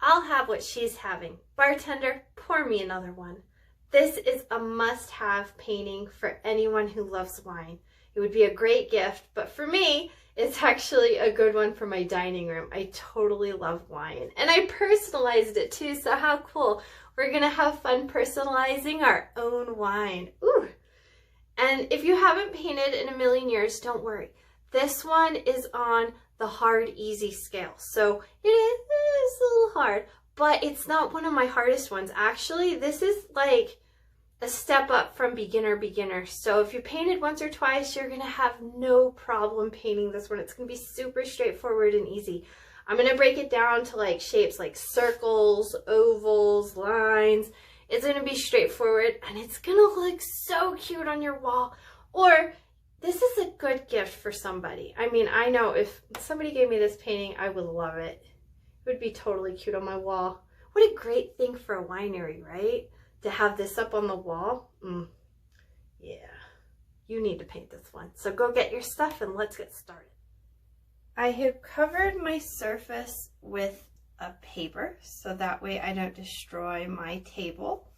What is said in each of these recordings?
I'll have what she's having. Bartender, pour me another one. This is a must-have painting for anyone who loves wine. It would be a great gift, but for me, it's actually a good one for my dining room. I totally love wine. And I personalized it too, so how cool. We're gonna have fun personalizing our own wine. Ooh. And if you haven't painted in a million years, don't worry. This one is on the hard, easy scale. So it is a little hard, but it's not one of my hardest ones. Actually, this is like a step up from beginner. So if you painted once or twice, you're gonna have no problem painting this one. It's gonna be super straightforward and easy. I'm gonna break it down to like shapes like circles, ovals, lines. It's gonna be straightforward and it's gonna look so cute on your wall. Or this is a good gift for somebody. I mean, I know if somebody gave me this painting, I would love it. It would be totally cute on my wall. What a great thing for a winery, right? To have this up on the wall. Yeah, you need to paint this one. So go get your stuff and let's get started. I have covered my surface with a paper so that way I don't destroy my table.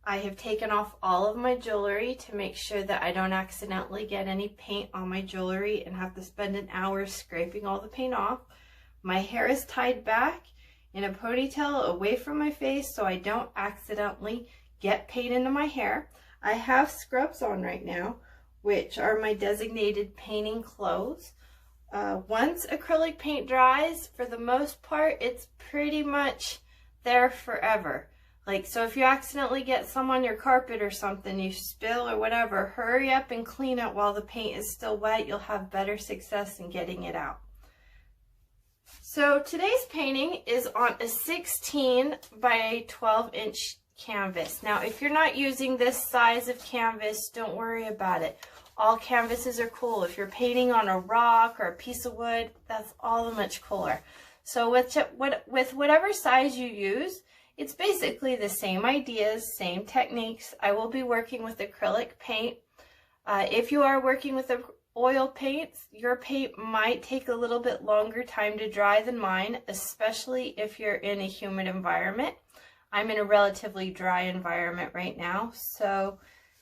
I have taken off all of my jewelry to make sure that I don't accidentally get any paint on my jewelry and have to spend an hour scraping all the paint off. My hair is tied back in a ponytail away from my face so I don't accidentally get paint into my hair. I have scrubs on right now, which are my designated painting clothes. Once acrylic paint dries, for the most part, it's pretty much there forever. Like, so if you accidentally get some on your carpet or something, you spill or whatever, hurry up and clean it while the paint is still wet. You'll have better success in getting it out. So today's painting is on a 16 by 12 inch canvas. Now, if you're not using this size of canvas, don't worry about it. All canvases are cool. If you're painting on a rock or a piece of wood, that's all the much cooler. So with whatever size you use, it's basically the same ideas, same techniques. I will be working with acrylic paint. If you are working with oil paints, your paint might take a little bit longer time to dry than mine, especially if you're in a humid environment. I'm in a relatively dry environment right now, so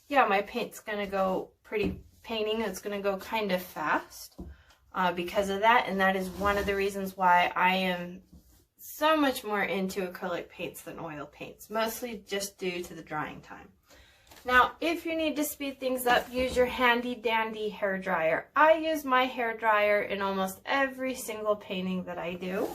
yeah, my paint's gonna go it's gonna go kind of fast because of that, and that is one of the reasons why I am so much more into acrylic paints than oil paints, mostly just due to the drying time. Now, if you need to speed things up, use your handy dandy hair dryer. I use my hair dryer in almost every single painting that I do.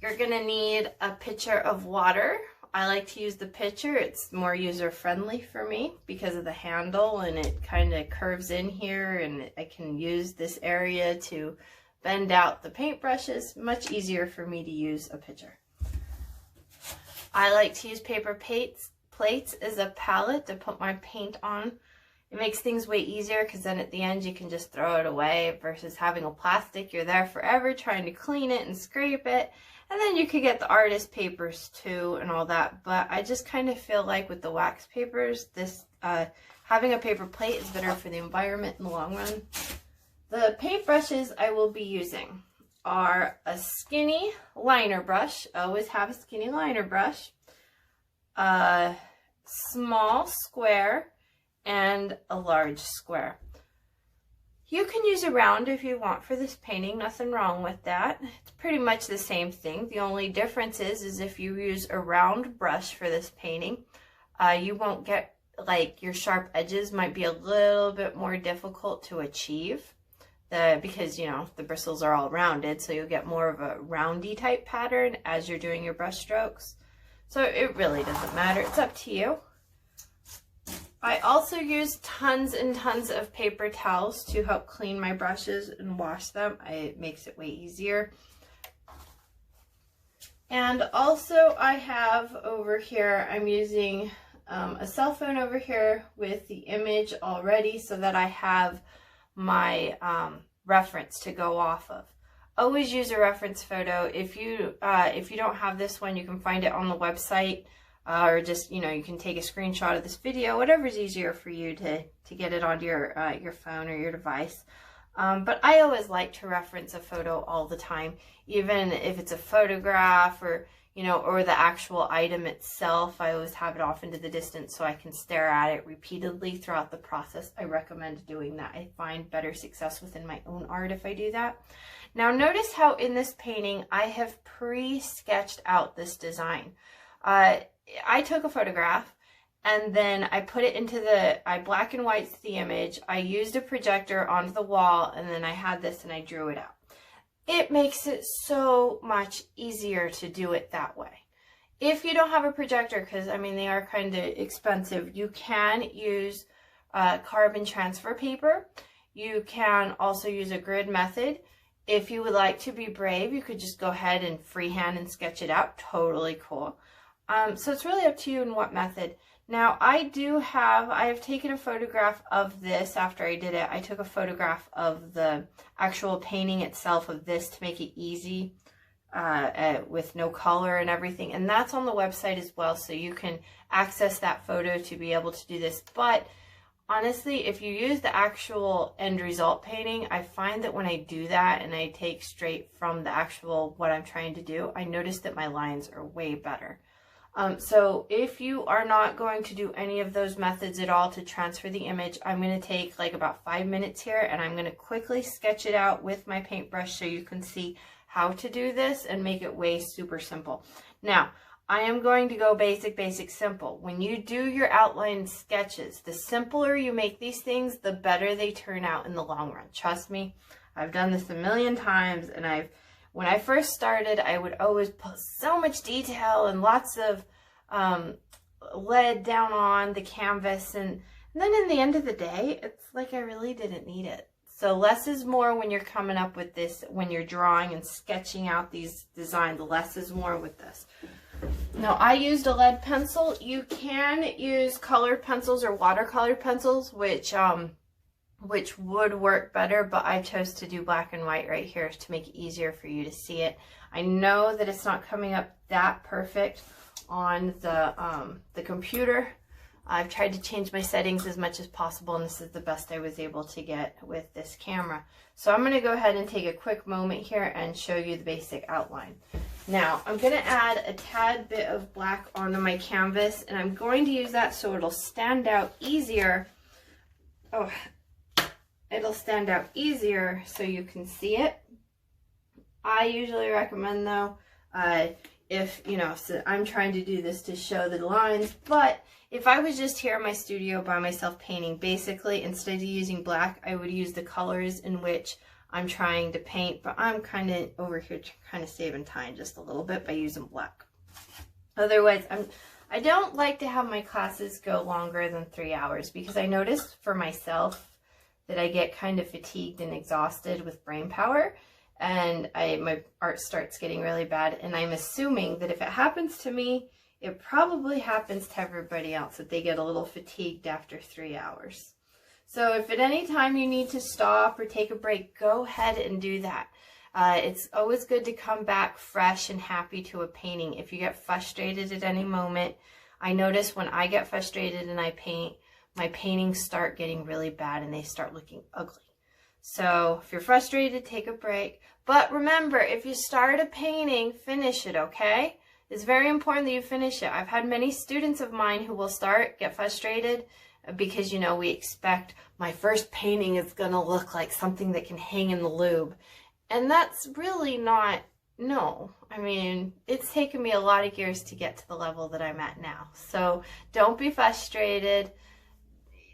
You're gonna need a pitcher of water. I like to use the pitcher. It's more user-friendly for me because of the handle, and it kind of curves in here, and I can use this area to bend out the paintbrushes. Much easier for me to use a pitcher. I like to use paper plates as a palette to put my paint on. It makes things way easier because then at the end you can just throw it away versus having a plastic. You're there forever trying to clean it and scrape it. And then you could get the artist papers too and all that. But I just kind of feel like with the wax papers, this having a paper plate is better for the environment in the long run. The paintbrushes I will be using are a skinny liner brush. I always have a skinny liner brush. A small square and a large square. You can use a round if you want for this painting, nothing wrong with that. It's pretty much the same thing. The only difference is if you use a round brush for this painting, you won't get, like, your sharp edges might be a little bit more difficult to achieve because, you know, the bristles are all rounded, so you'll get more of a roundy type pattern as you're doing your brush strokes. So it really doesn't matter. It's up to you. I also use tons and tons of paper towels to help clean my brushes and wash them. It makes it way easier. And also I have over here, I'm using a cell phone over here with the image already so that I have my reference to go off of. Always use a reference photo. If you don't have this one, you can find it on the website, or just, you know, you can take a screenshot of this video, whatever's easier for you to get it onto your phone or your device. But I always like to reference a photo all the time, even if it's a photograph or, you know, or the actual item itself. I always have it off into the distance so I can stare at it repeatedly throughout the process. I recommend doing that. I find better success within my own art if I do that. Now notice how in this painting I have pre-sketched out this design. I took a photograph and then I put it into I black and white the image. I used a projector onto the wall, and then I had this and I drew it out. It makes it so much easier to do it that way. If you don't have a projector, because I mean they are kind of expensive, you can use carbon transfer paper. You can also use a grid method. If you would like to be brave, you could just go ahead and freehand and sketch it out. Totally cool. So it's really up to you in what method. Now I have taken a photograph of this after I did it. I took a photograph of the actual painting itself of this to make it easy with no color and everything. And that's on the website as well, so you can access that photo to be able to do this. But honestly, if you use the actual end result painting, I find that when I do that and I take straight from the actual what I'm trying to do, I notice that my lines are way better. So if you are not going to do any of those methods at all to transfer the image, I'm going to take like about 5 minutes here and I'm going to quickly sketch it out with my paintbrush so you can see how to do this and make it way super simple. Now, I am going to go basic, simple. When you do your outline sketches, the simpler you make these things, the better they turn out in the long run. Trust me, I've done this a million times, and when I first started, I would always put so much detail and lots of lead down on the canvas, and then in the end of the day, it's like I really didn't need it. So less is more when you're coming up with this, when you're drawing and sketching out these designs, less is more with this. Now I used a lead pencil. You can use colored pencils or watercolor pencils, which would work better, but I chose to do black and white right here to make it easier for you to see it. I know that it's not coming up that perfect on the computer. I've tried to change my settings as much as possible, and this is the best I was able to get with this camera. So I'm going to go ahead and take a quick moment here and show you the basic outline. Now I'm going to add a tad bit of black onto my canvas, and I'm going to use that so it'll stand out easier. It'll stand out easier so you can see it. I usually recommend though, if, you know, so I'm trying to do this to show the lines, but if I was just here in my studio by myself painting, basically instead of using black, I would use the colors in which I'm trying to paint, but I'm kind of over here kind of saving time just a little bit by using black. Otherwise, I don't like to have my classes go longer than 3 hours, because I noticed for myself that I get kind of fatigued and exhausted with brain power, and my art starts getting really bad, and I'm assuming that if it happens to me, it probably happens to everybody else, that they get a little fatigued after 3 hours. So if at any time you need to stop or take a break, go ahead and do that. It's always good to come back fresh and happy to a painting. If you get frustrated at any moment, I notice when I get frustrated and I paint, my paintings start getting really bad and they start looking ugly. So if you're frustrated, take a break. But remember, if you start a painting, finish it, okay? It's very important that you finish it. I've had many students of mine who will get frustrated because, you know, we expect my first painting is going to look like something that can hang in the lube. And that's really not, no. I mean, it's taken me a lot of years to get to the level that I'm at now. So don't be frustrated.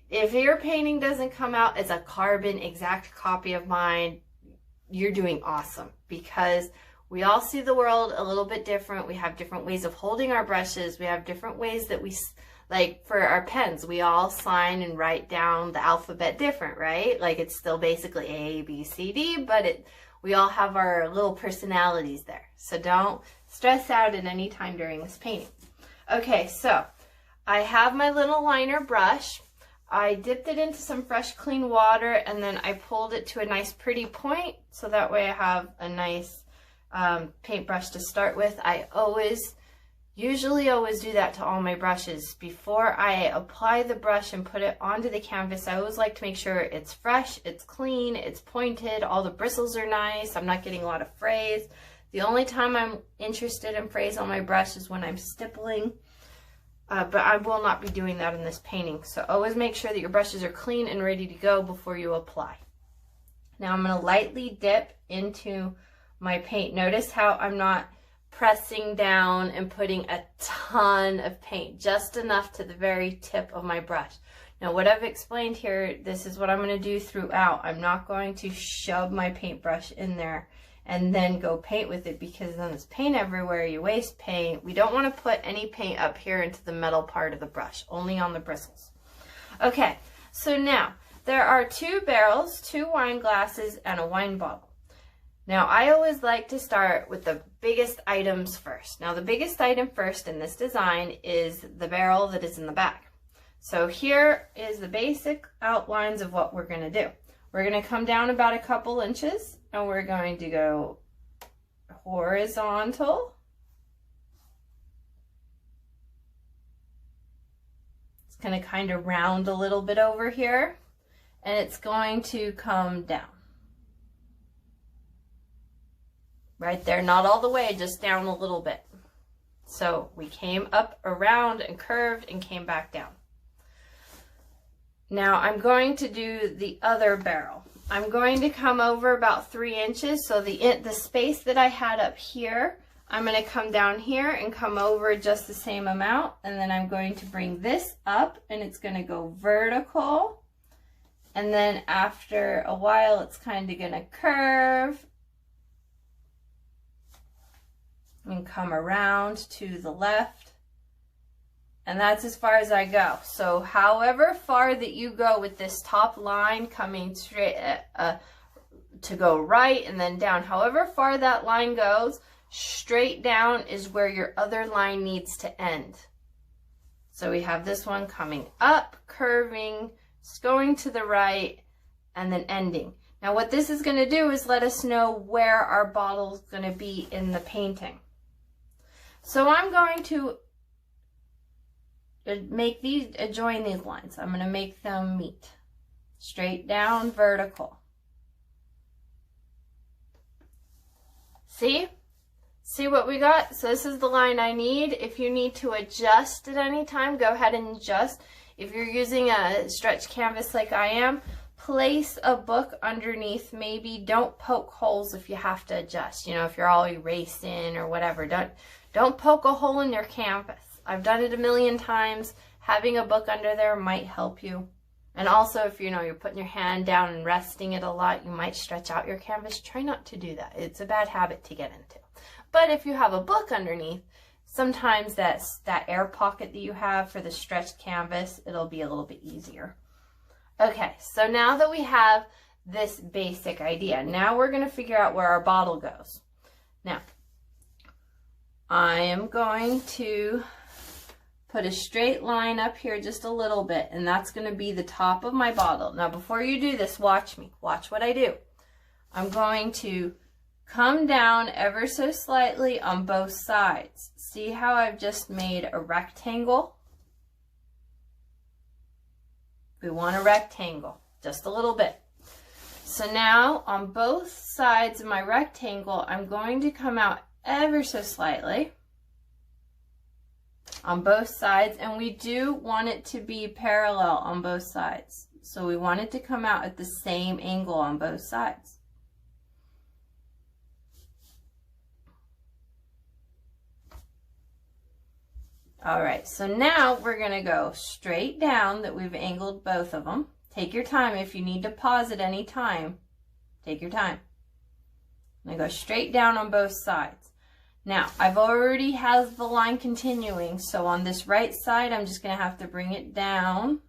If your painting doesn't come out as a carbon exact copy of mine, you're doing awesome, because we all see the world a little bit different. We have different ways of holding our brushes. We have different ways that we, like for our pens, we all sign and write down the alphabet different, right? Like it's still basically A, B, C, D, but we all have our little personalities there. So don't stress out at any time during this painting. Okay, so I have my little liner brush. I dipped it into some fresh clean water, and then I pulled it to a nice pretty point, so that way I have a nice paintbrush to start with. I always usually always do that to all my brushes. Before I apply the brush and put it onto the canvas, I always like to make sure it's fresh, it's clean, it's pointed, all the bristles are nice, I'm not getting a lot of frays. The only time I'm interested in frays on my brush is when I'm stippling, but I will not be doing that in this painting. So always make sure that your brushes are clean and ready to go before you apply. Now I'm going to lightly dip into my paint. Notice how I'm not pressing down and putting a ton of paint, just enough to the very tip of my brush. Now what I've explained here, this is what I'm going to do throughout. I'm not going to shove my paintbrush in there and then go paint with it, because then there's paint everywhere, you waste paint. We don't want to put any paint up here into the metal part of the brush, only on the bristles. Okay, so now there are 2 barrels, 2 wine glasses, and a wine bottle. Now, I always like to start with the biggest items first. Now, the biggest item first in this design is the barrel that is in the back. So here is the basic outlines of what we're going to do. We're going to come down about a couple inches, and we're going to go horizontal. It's going to kind of round a little bit over here, and it's going to come down. Right there, not all the way, just down a little bit. So we came up around and curved and came back down. Now I'm going to do the other barrel. I'm going to come over about 3 inches, so the space that I had up here, I'm going to come down here and come over just the same amount, and then I'm going to bring this up, and it's going to go vertical, and then after a while it's kind of going to curve and come around to the left, and that's as far as I go. So however far that you go with this top line coming straight to go right and then down, however far that line goes, straight down is where your other line needs to end. So we have this one coming up, curving, going to the right, and then ending. Now what this is going to do is let us know where our bottle is going to be in the painting. So I'm going to join these lines. I'm going to make them meet. Straight down, vertical. See? See what we got? So this is the line I need. If you need to adjust at any time, go ahead and adjust. If you're using a stretch canvas like I am, place a book underneath. Maybe don't poke holes if you have to adjust. You know, if you're all erasing or whatever, don't poke a hole in your canvas. I've done it a million times. Having a book under there might help you. And also, if you're putting your hand down and resting it a lot, you might stretch out your canvas. Try not to do that. It's a bad habit to get into. But if you have a book underneath, sometimes that air pocket that you have for the stretched canvas, it'll be a little bit easier. Okay, so now that we have this basic idea, now we're going to figure out where our bottle goes. Now, I am going to put a straight line up here just a little bit, and that's going to be the top of my bottle. Now, before you do this, watch me. Watch what I do. I'm going to come down ever so slightly on both sides. See how I've just made a rectangle? We want a rectangle, just a little bit. So now on both sides of my rectangle, I'm going to come out ever so slightly on both sides, and we do want it to be parallel on both sides. So we want it to come out at the same angle on both sides. All right, so now we're going to go straight down that we've angled both of them. Take your time. If you need to pause at any time, take your time. I'm going to go straight down on both sides. Now, I've already have the line continuing, so on this right side, I'm just going to have to bring it down.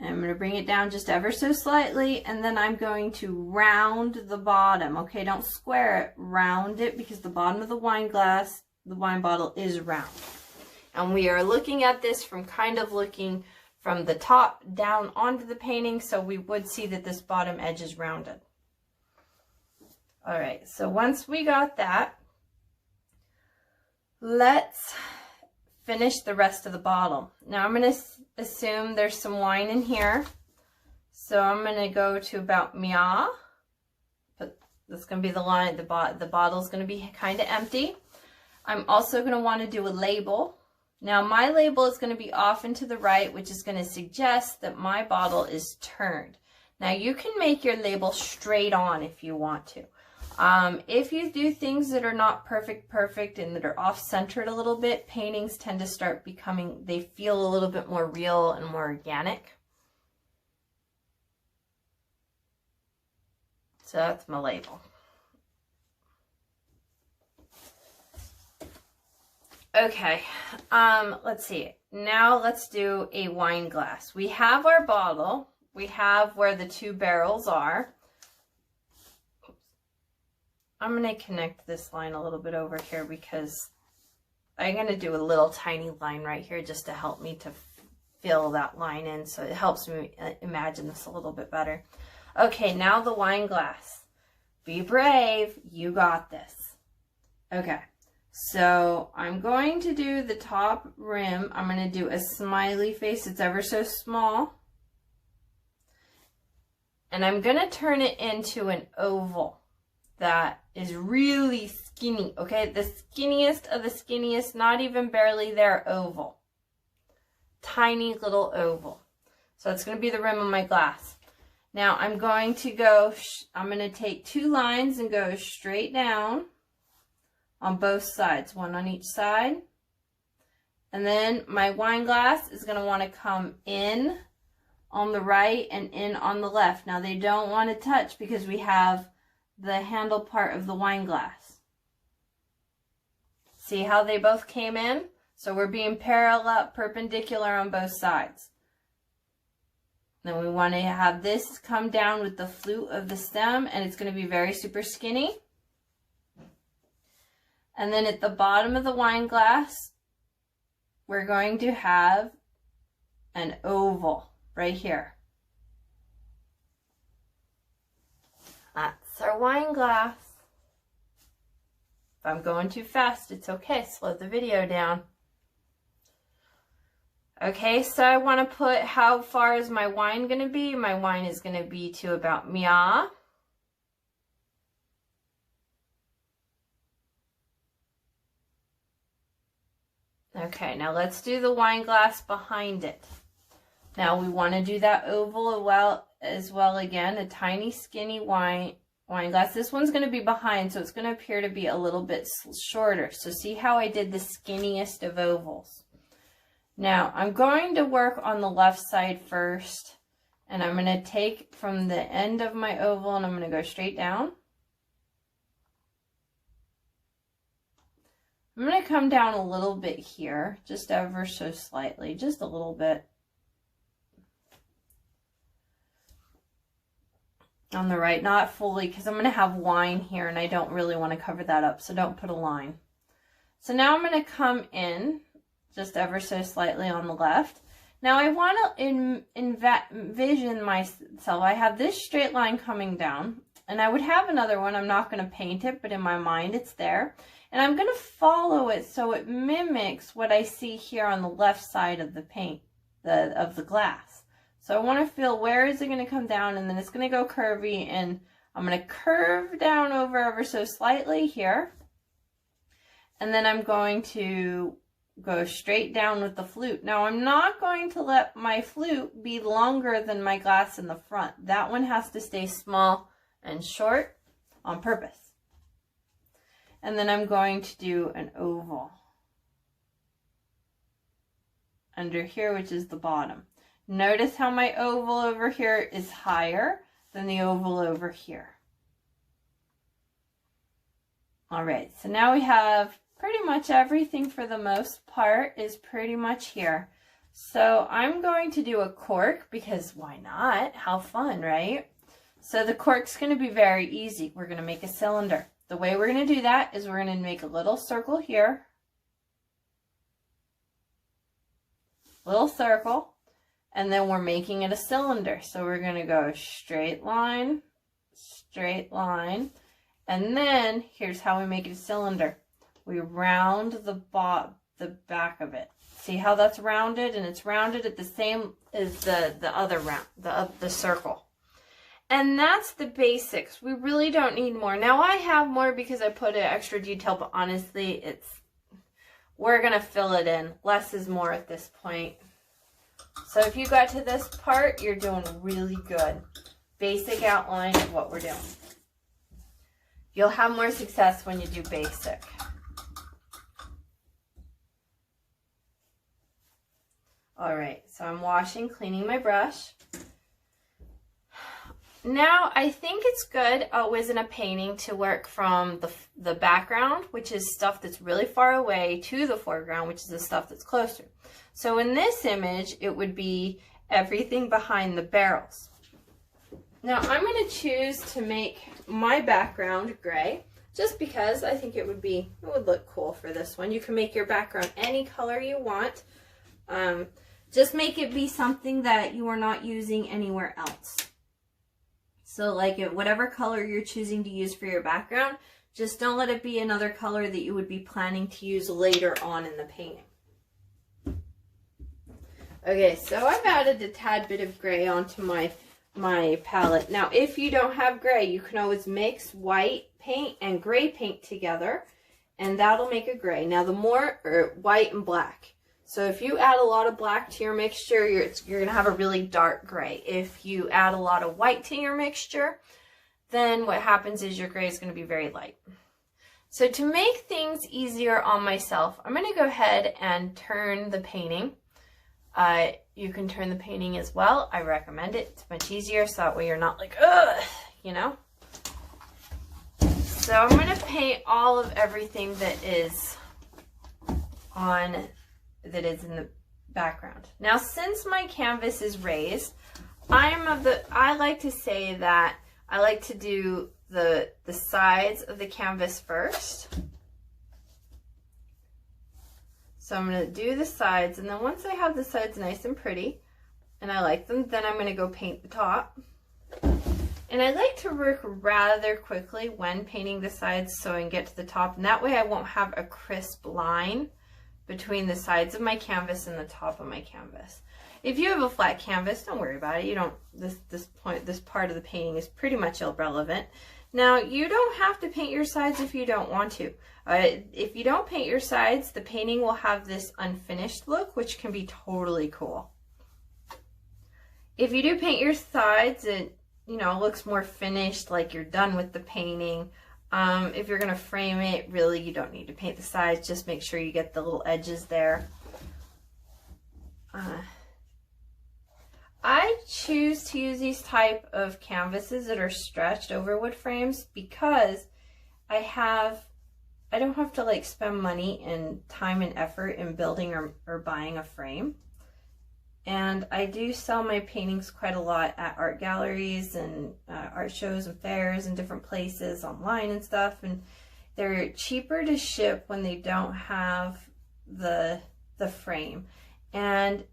I'm going to bring it down just ever so slightly, and then I'm going to round the bottom. Okay, don't square it, round it, because the bottom of the wine bottle is round. And we are looking at this from kind of looking from the top down onto the painting, so we would see that this bottom edge is rounded. All right, so once we got that, let's finish the rest of the bottle. Now I'm going to assume there's some wine in here, so I'm going to go to about Mia. But that's going to be the line. The bottle's going to be kind of empty. I'm also going to want to do a label. Now my label is going to be off and to the right, which is going to suggest that my bottle is turned. Now you can make your label straight on if you want to. If you do things that are not perfect and that are off-centered a little bit, paintings tend to start becoming, they feel a little bit more real and more organic. So that's my label. Okay, let's see. Now let's do a wine glass. We have our bottle. We have where the two barrels are. I'm going to connect this line a little bit over here because I'm going to do a little tiny line right here just to help me to fill that line in. So it helps me imagine this a little bit better. Okay, now the wine glass. Be brave. You got this. Okay. So I'm going to do the top rim. I'm going to do a smiley face. It's ever so small. And I'm going to turn it into an oval that is really skinny. Okay, the skinniest of the skinniest, not even barely there, oval. Tiny little oval. So it's going to be the rim of my glass. Now I'm going to go, I'm going to take two lines and go straight down on both sides, one on each side. And then my wine glass is going to want to come in on the right and in on the left. Now they don't want to touch because we have the handle part of the wine glass. See how they both came in? So we're being parallel, perpendicular on both sides. Then we want to have this come down with the flute of the stem, and it's going to be very super skinny. And then at the bottom of the wine glass, we're going to have an oval right here. That's our wine glass. If I'm going too fast, it's okay. Slow the video down. Okay, so I want to put, how far is my wine going to be? My wine is going to be to about Mia. Okay, now let's do the wine glass behind it. Now we want to do that oval as well again, a tiny skinny wine glass. This one's going to be behind, so it's going to appear to be a little bit shorter. So see how I did the skinniest of ovals. Now I'm going to work on the left side first, and I'm going to take from the end of my oval and I'm going to go straight down. I'm going to come down a little bit here, just ever so slightly, just a little bit. On the right, not fully, because I'm going to have wine here and I don't really want to cover that up, so don't put a line. So now I'm going to come in just ever so slightly on the left. Now I want to envision myself. I have this straight line coming down, and I would have another one. I'm not going to paint it, but in my mind it's there. And I'm going to follow it so it mimics what I see here on the left side of the paint, of the glass. So I want to feel, where is it going to come down, and then it's going to go curvy, and I'm going to curve down over ever so slightly here. And then I'm going to go straight down with the flute. Now I'm not going to let my flute be longer than my glass in the front. That one has to stay small and short on purpose. And then I'm going to do an oval under here, which is the bottom. Notice how my oval over here is higher than the oval over here. All right, so now we have pretty much everything for the most part is pretty much here. So I'm going to do a cork because why not? How fun, right? So the cork's going to be very easy. We're going to make a cylinder. The way we're going to do that is we're going to make a little circle here. Little circle. And then we're making it a cylinder. So we're going to go straight line, and then here's how we make it a cylinder. We round the back of it. See how that's rounded? And it's rounded at the same as the other round, the circle. And that's the basics. We really don't need more. Now I have more because I put an extra detail, but honestly, we're going to fill it in. Less is more at this point. So if you got to this part, you're doing really good. Basic outline of what we're doing. You'll have more success when you do basic. All right, so I'm cleaning my brush. Now, I think it's good always in a painting to work from the background, which is stuff that's really far away, to the foreground, which is the stuff that's closer. So in this image, it would be everything behind the barrels. Now, I'm going to choose to make my background gray, just because I think it would look cool for this one. You can make your background any color you want. Just make it be something that you are not using anywhere else. So like whatever color you're choosing to use for your background, just don't let it be another color that you would be planning to use later on in the painting. Okay, so I've added a tad bit of gray onto my palette. Now, if you don't have gray, you can always mix white paint and gray paint together, and that'll make a gray. Now, the more white and black. So if you add a lot of black to your mixture, you're going to have a really dark gray. If you add a lot of white to your mixture, then what happens is your gray is going to be very light. So to make things easier on myself, I'm going to go ahead and turn the painting. You can turn the painting as well. I recommend it. It's much easier, so that way you're not like, ugh, you know. So I'm going to paint all of everything that is in the background. Now, since my canvas is raised, I like to say that I like to do the sides of the canvas first. So I'm going to do the sides, and then once I have the sides nice and pretty, and I like them, then I'm going to go paint the top. And I like to work rather quickly when painting the sides so I can get to the top, and that way I won't have a crisp line between the sides of my canvas and the top of my canvas. If you have a flat canvas, don't worry about it. You don't, this part of the painting is pretty much irrelevant. Now, you don't have to paint your sides if you don't want to. If you don't paint your sides, the painting will have this unfinished look, which can be totally cool. If you do paint your sides, it looks more finished, like you're done with the painting. If you're going to frame it, really, you don't need to paint the sides. Just make sure you get the little edges there. I choose to use these type of canvases that are stretched over wood frames because I don't have to like spend money and time and effort in building or buying a frame. And I do sell my paintings quite a lot at art galleries and art shows and fairs and different places online and stuff. And they're cheaper to ship when they don't have the frame. And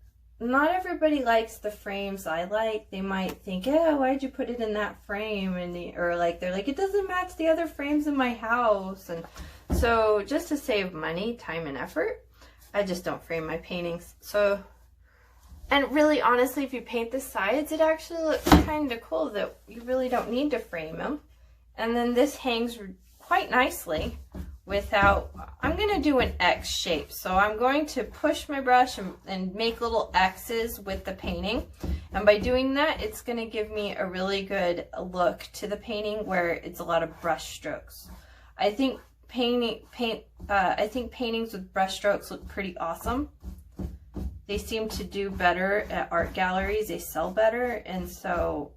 not everybody likes the frames I like. They might think, yeah, why'd you put it in that frame? Or like, they're like, it doesn't match the other frames in my house. And so just to save money, time, and effort, I just don't frame my paintings. So, and really, honestly, if you paint the sides, it actually looks kind of cool that you really don't need to frame them. And then this hangs quite nicely without, I'm going to do an X shape. So I'm going to push my brush and make little X's with the painting. And by doing that, it's going to give me a really good look to the painting where it's a lot of brush strokes. I think paintings with brush strokes look pretty awesome. They seem to do better at art galleries. They sell better. And so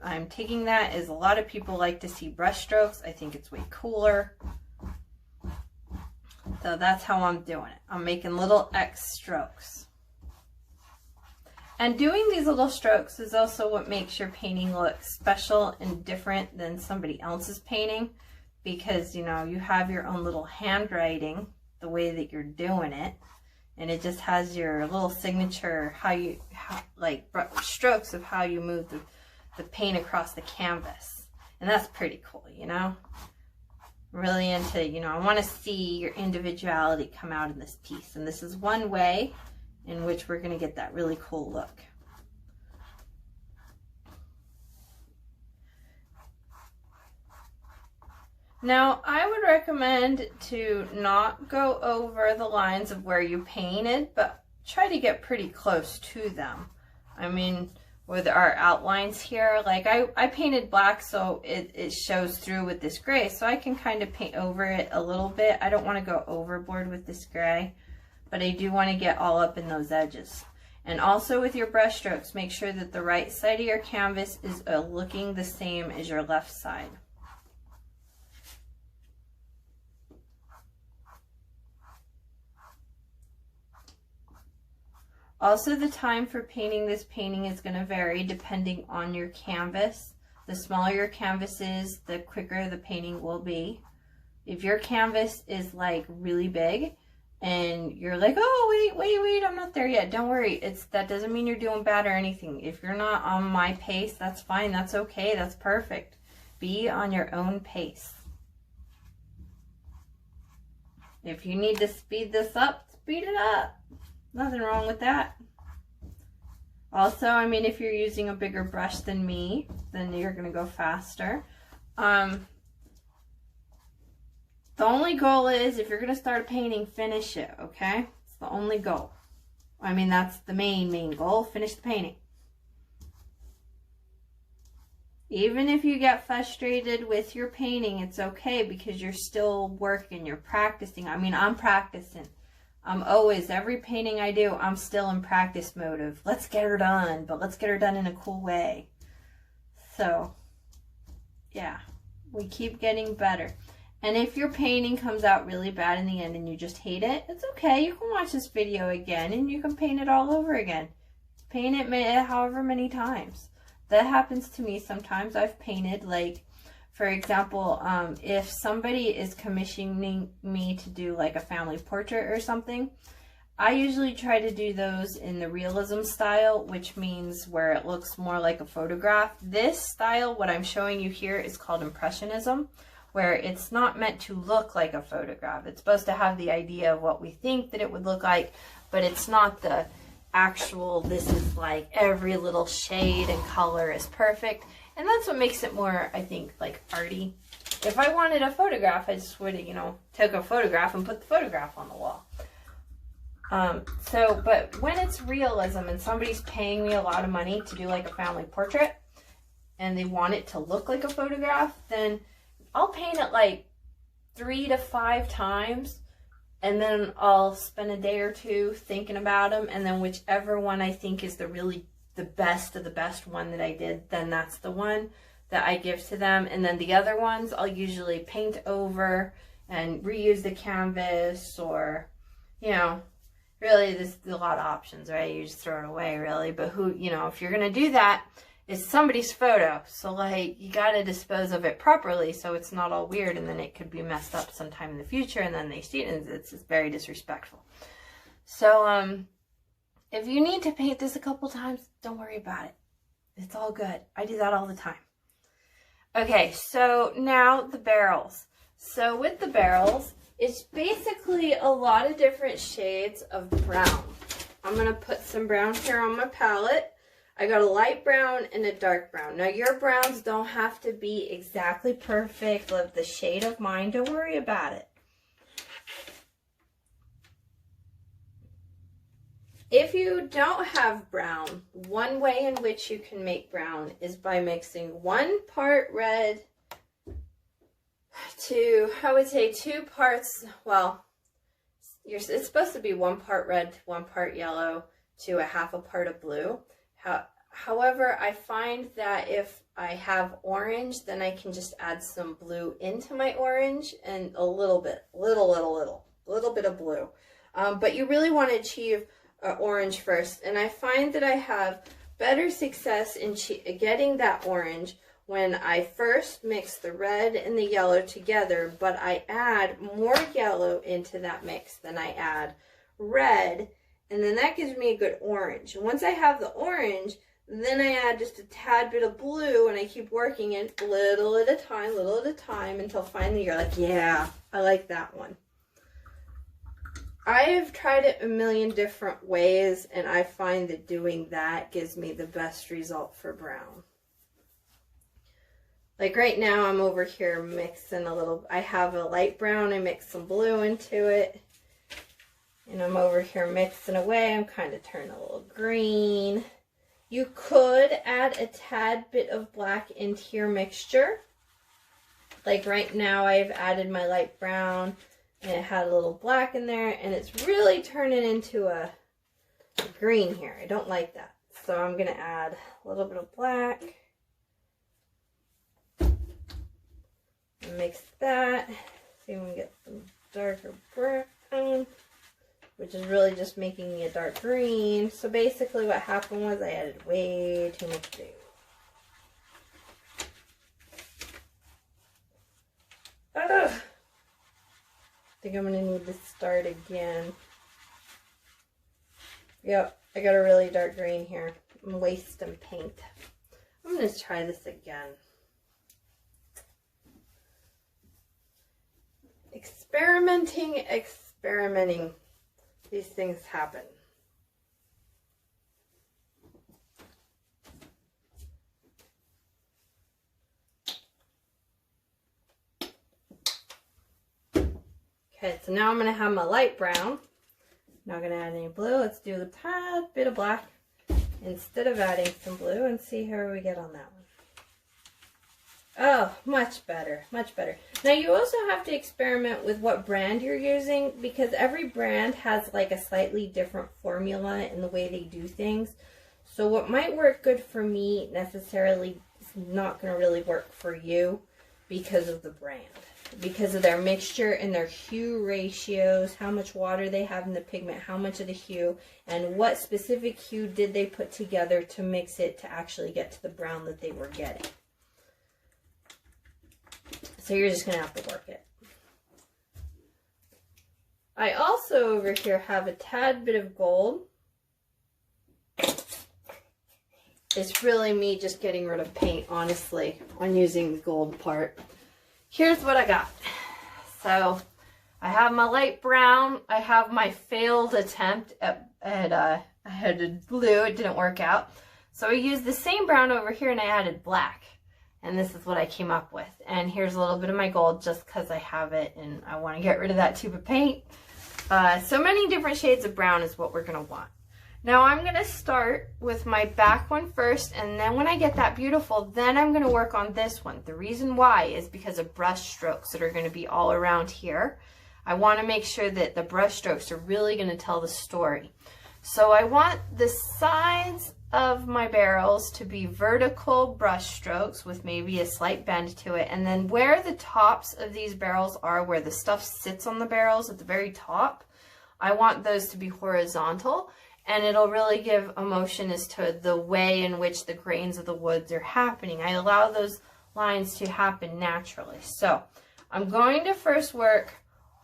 I'm taking that as a lot of people like to see brush strokes. I think it's way cooler. So that's how I'm doing it. I'm making little X strokes. And doing these little strokes is also what makes your painting look special and different than somebody else's painting, because you have your own little handwriting the way that you're doing it. And it just has your little signature, like strokes of how you move the paint across the canvas. And that's pretty cool, you know? Really into, you know, I want to see your individuality come out in this piece. And this is one way in which we're going to get that really cool look. Now, I would recommend to not go over the lines of where you painted, but try to get pretty close to them. I mean, with our outlines here, like I painted black so it shows through with this gray, so I can kind of paint over it a little bit. I don't want to go overboard with this gray, but I do want to get all up in those edges. And also with your brush strokes, make sure that the right side of your canvas is looking the same as your left side. Also, the time for painting this painting is going to vary depending on your canvas. The smaller your canvas is, the quicker the painting will be. If your canvas is like really big and you're like, oh, wait, I'm not there yet. Don't worry. That doesn't mean you're doing bad or anything. If you're not on my pace, that's fine. That's okay. That's perfect. Be on your own pace. If you need to speed this up, speed it up. Nothing wrong with that. Also, I mean, if you're using a bigger brush than me, then you're going to go faster. The only goal is, if you're going to start painting, finish it, okay? It's the only goal. I mean, that's the main goal. Finish the painting. Even if you get frustrated with your painting, it's okay, because you're still working, you're practicing. I mean, I'm practicing. I'm always, every painting I do, I'm still in practice mode of, let's get her done, but let's get her done in a cool way. So, yeah, we keep getting better. And if your painting comes out really bad in the end and you just hate it, it's okay. You can watch this video again and you can paint it all over again. Paint it however many times. That happens to me sometimes. I've painted, like, for example, if somebody is commissioning me to do like a family portrait or something, I usually try to do those in the realism style, which means where it looks more like a photograph. This style, what I'm showing you here, is called Impressionism, where it's not meant to look like a photograph. It's supposed to have the idea of what we think that it would look like, but it's not the actual, this is like every little shade and color is perfect. And that's what makes it more, I think, like arty. If I wanted a photograph, I just would have, you know, took a photograph and put the photograph on the wall. But when it's realism and somebody's paying me a lot of money to do like a family portrait and they want it to look like a photograph, then I'll paint it like 3 to 5 times, and then I'll spend a day or two thinking about them, and then whichever one I think is the best of the best one that I did, then that's the one that I give to them. And then the other ones I'll usually paint over and reuse the canvas, or, you know, really there's a lot of options, right? You just throw it away, really. But who, you know, if you're going to do that, it's somebody's photo. So, like, you got to dispose of it properly so it's not all weird, and then it could be messed up sometime in the future, and then they see it, and it's very disrespectful. So, if you need to paint this a couple times, don't worry about it. It's all good. I do that all the time. Okay, so now the barrels. So with the barrels, it's basically a lot of different shades of brown. I'm going to put some brown here on my palette. I got a light brown and a dark brown. Now your browns don't have to be exactly perfect of the shade of mine. Don't worry about it. If you don't have brown, one way in which you can make brown is by mixing 1 part red to, I would say 2 parts, well, it's supposed to be 1 part red, 1 part yellow to a 1/2 part of blue. However, I find that if I have orange, then I can just add some blue into my orange and a little bit of blue. But you really want to achieve orange first, and I find that I have better success in getting that orange when I first mix the red and the yellow together, but I add more yellow into that mix than I add red, and then that gives me a good orange. And once I have the orange, then I add just a tad bit of blue, and I keep working it little at a time, until finally you're like, yeah, I like that one. I have tried it a million different ways, and I find that doing that gives me the best result for brown. Like right now, I'm over here mixing a little, I have a light brown, I mix some blue into it. And I'm over here mixing away, I'm kind of turning a little green. You could add a tad bit of black into your mixture. Like right now, I've added my light brown, and it had a little black in there, and it's really turning into a green here. I don't like that. So I'm gonna add a little bit of black. Mix that. See if we can get some darker brown, which is really just making me a dark green. So basically what happened was I added way too much blue. Ugh. I think I'm gonna need to start again. Yep, I got a really dark green here. I'm wasting paint. I'm gonna try this again. Experimenting. These things happen. Okay, so now I'm going to have my light brown. Not going to add any blue. Let's do a tad bit of black instead of adding some blue and see how we get on that one. Oh, much better, much better. Now you also have to experiment with what brand you're using, because every brand has like a slightly different formula in the way they do things. So what might work good for me necessarily is not going to really work for you because of the brand, because of their mixture and their hue ratios, how much water they have in the pigment, how much of the hue, and what specific hue did they put together to mix it to actually get to the brown that they were getting. So you're just going to have to work it. I also over here have a tad bit of gold. It's really me just getting rid of paint, honestly, on using the gold part. Here's what I got. So I have my light brown. I have my failed attempt at I had blue. It didn't work out. So I used the same brown over here and I added black. And this is what I came up with. And here's a little bit of my gold just because I have it and I want to get rid of that tube of paint. So many different shades of brown is what we're going to want. Now I'm going to start with my back one first, and then when I get that beautiful, then I'm going to work on this one. The reason why is because of brush strokes that are going to be all around here. I want to make sure that the brush strokes are really going to tell the story. So I want the sides of my barrels to be vertical brush strokes with maybe a slight bend to it, and then where the tops of these barrels are, where the stuff sits on the barrels at the very top, I want those to be horizontal, and it'll really give emotion as to the way in which the grains of the woods are happening. I allow those lines to happen naturally. So I'm going to first work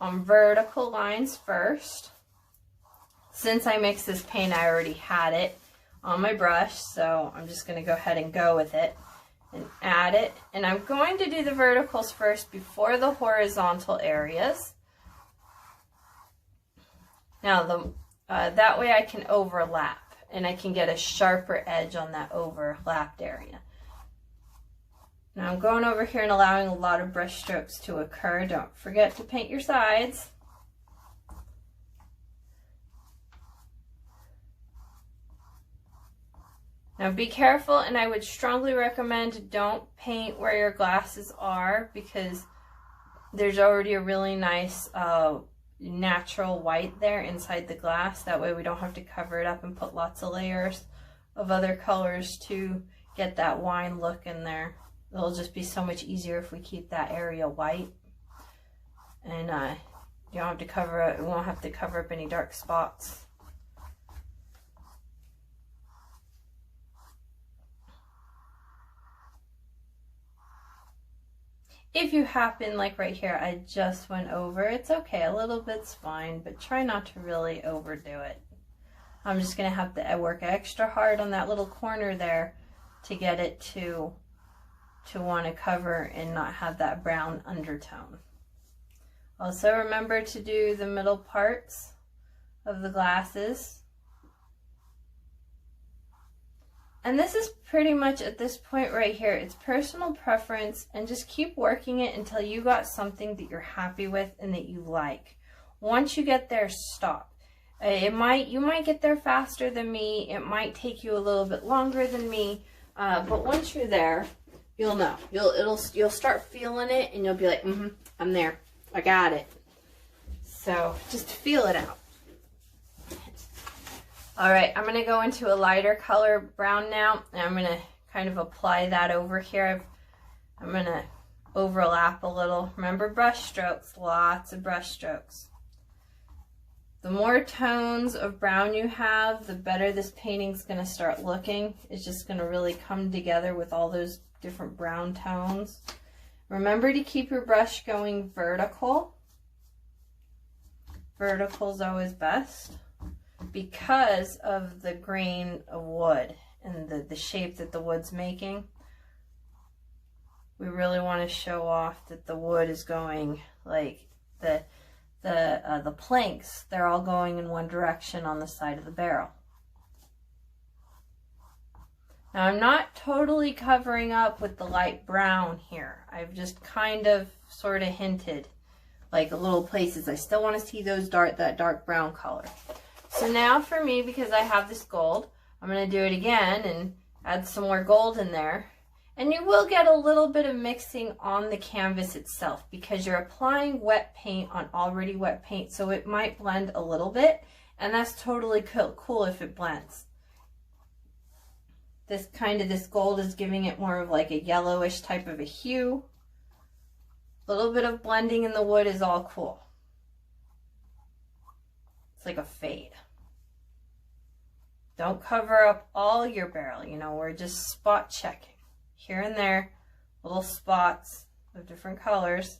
on vertical lines first. Since I mixed this paint, I already had it on my brush, so I'm just going to go ahead and go with it and add it. And I'm going to do the verticals first before the horizontal areas. Now that way I can overlap and I can get a sharper edge on that overlapped area. Now I'm going over here and allowing a lot of brush strokes to occur. Don't forget to paint your sides. Now be careful, and I would strongly recommend don't paint where your glasses are, because there's already a really nice natural white there inside the glass. That way we don't have to cover it up and put lots of layers of other colors to get that wine look in there. It'll just be so much easier if we keep that area white, and you don't have to cover it. We won't have to cover up any dark spots. If you happen, like right here, I just went over, it's okay, a little bit's fine, but try not to really overdo it. I'm just going to have to work extra hard on that little corner there to get it to want to cover and not have that brown undertone. Also remember to do the middle parts of the glasses. And this is pretty much at this point right here, it's personal preference, and just keep working it until you got something that you're happy with and that you like. Once you get there, stop. You might get there faster than me. It might take you a little bit longer than me. But once you're there, you'll know. You'll start feeling it, and you'll be like, I'm there. I got it. So just feel it out. All right, I'm gonna go into a lighter color brown now, and I'm gonna kind of apply that over here. I'm gonna overlap a little. Remember brush strokes, lots of brush strokes. The more tones of brown you have, the better this painting's gonna start looking. It's just gonna really come together with all those different brown tones. Remember to keep your brush going vertical. Vertical's always best because of the grain of wood and the shape that the wood's making. We really want to show off that the wood is going, like the planks, they're all going in one direction on the side of the barrel. Now I'm not totally covering up with the light brown here. I've just kind of sort of hinted, like little places. I still want to see those that dark brown color. So now for me, because I have this gold, I'm going to do it again and add some more gold in there. And you will get a little bit of mixing on the canvas itself because you're applying wet paint on already wet paint, so it might blend a little bit, and that's totally cool if it blends. This gold is giving it more of like a yellowish type of a hue. A little bit of blending in the wood is all cool. It's like a fade. Don't cover up all your barrel, we're just spot checking. Here and there, little spots of different colors.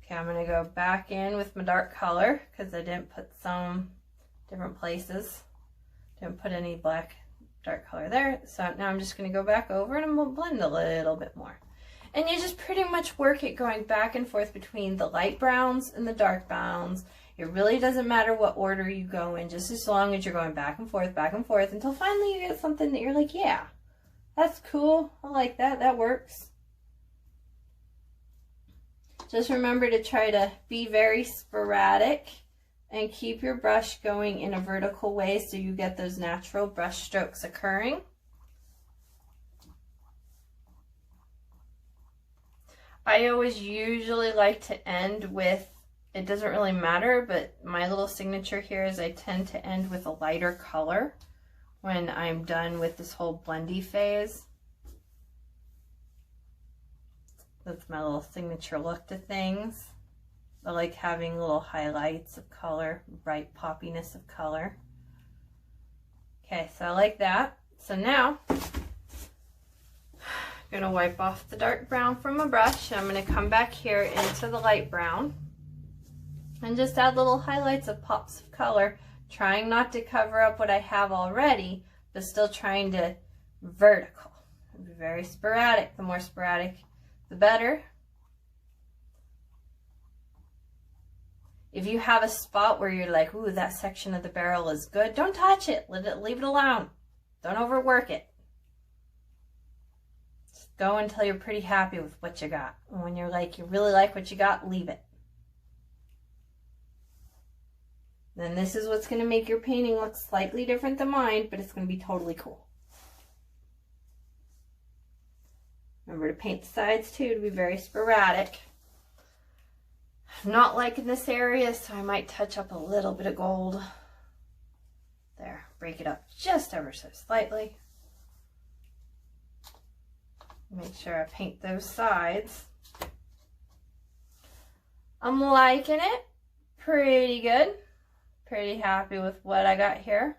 Okay, I'm going to go back in with my dark color because I didn't put some different places. Didn't put any black dark color there. So now I'm just going to go back over and I'm going to blend a little bit more. And you just pretty much work it going back and forth between the light browns and the dark browns. It really doesn't matter what order you go in, just as long as you're going back and forth until finally you get something that you're like, yeah, that's cool. I like that. That works. Just remember to try to be very sporadic and keep your brush going in a vertical way so you get those natural brush strokes occurring. I always usually like to end with, it doesn't really matter, but my little signature here is I tend to end with a lighter color when I'm done with this whole blendy phase. That's my little signature look to things. I like having little highlights of color, bright poppiness of color. Okay, so I like that. So now, I'm gonna wipe off the dark brown from my brush. I'm gonna come back here into the light brown and just add little highlights of pops of color, trying not to cover up what I have already, but still trying to vertical. Be very sporadic. The more sporadic, the better. If you have a spot where you're like, ooh, that section of the barrel is good, don't touch it. Leave it alone. Don't overwork it. Just go until you're pretty happy with what you got. And when you're like, you really like what you got, leave it. Then this is what's going to make your painting look slightly different than mine, but it's going to be totally cool. Remember to paint the sides too, to be very sporadic. I'm not liking this area, so I might touch up a little bit of gold. There, break it up just ever so slightly. Make sure I paint those sides. I'm liking it. Pretty good. Pretty happy with what I got here.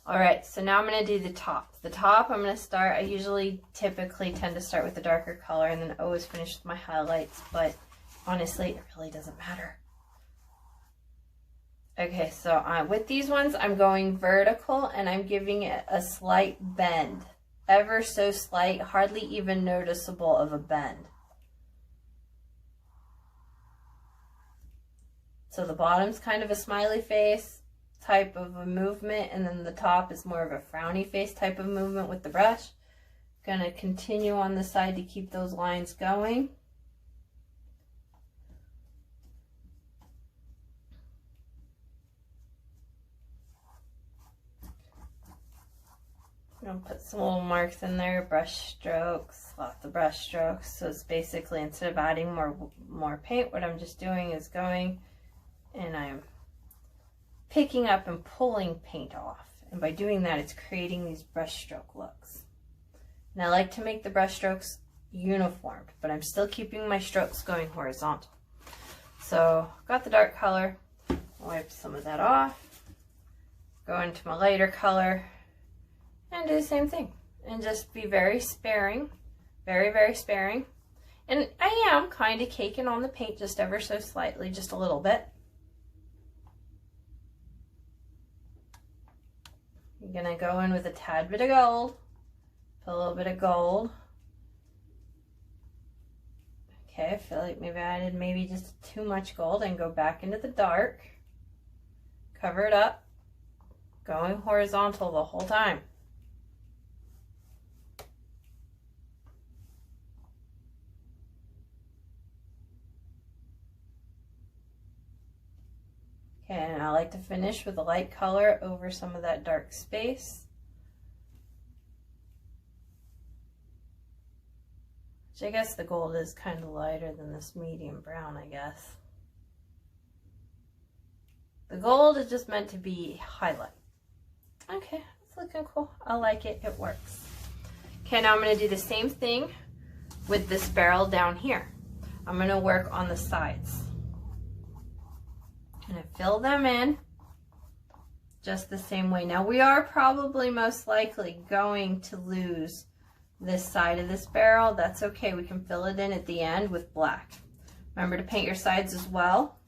All right, so now I'm going to do the top. The top, I'm going to start, I typically tend to start with the darker color and then always finish with my highlights, but honestly, it really doesn't matter. Okay, so with these ones, I'm going vertical and I'm giving it a slight bend. Ever so slight, hardly even noticeable of a bend. So the bottom's kind of a smiley face type of a movement, and then the top is more of a frowny face type of movement with the brush. Gonna continue on the side to keep those lines going. I'm gonna put some little marks in there, brush strokes, lots of brush strokes. So it's basically, instead of adding more paint, what I'm just doing is going and I'm picking up and pulling paint off. And by doing that, it's creating these brush stroke looks. And I like to make the brush strokes uniform, but I'm still keeping my strokes going horizontal. So got the dark color, wipe some of that off, go into my lighter color, and do the same thing. And just be very sparing, very, very sparing. And I am kind of caking on the paint just ever so slightly, just a little bit. You're gonna go in with a tad bit of gold, put a little bit of gold. Okay, I feel like maybe I added just too much gold, and go back into the dark, cover it up, going horizontal the whole time. Okay, and I like to finish with a light color over some of that dark space. Which I guess the gold is kind of lighter than this medium brown, I guess. The gold is just meant to be highlight. Okay, it's looking cool. I like it, it works. Okay, now I'm gonna do the same thing with this barrel down here. I'm gonna work on the sides. I'm gonna fill them in just the same way. Now we are probably most likely going to lose this side of this barrel. That's okay, we can fill it in at the end with black. Remember to paint your sides as well,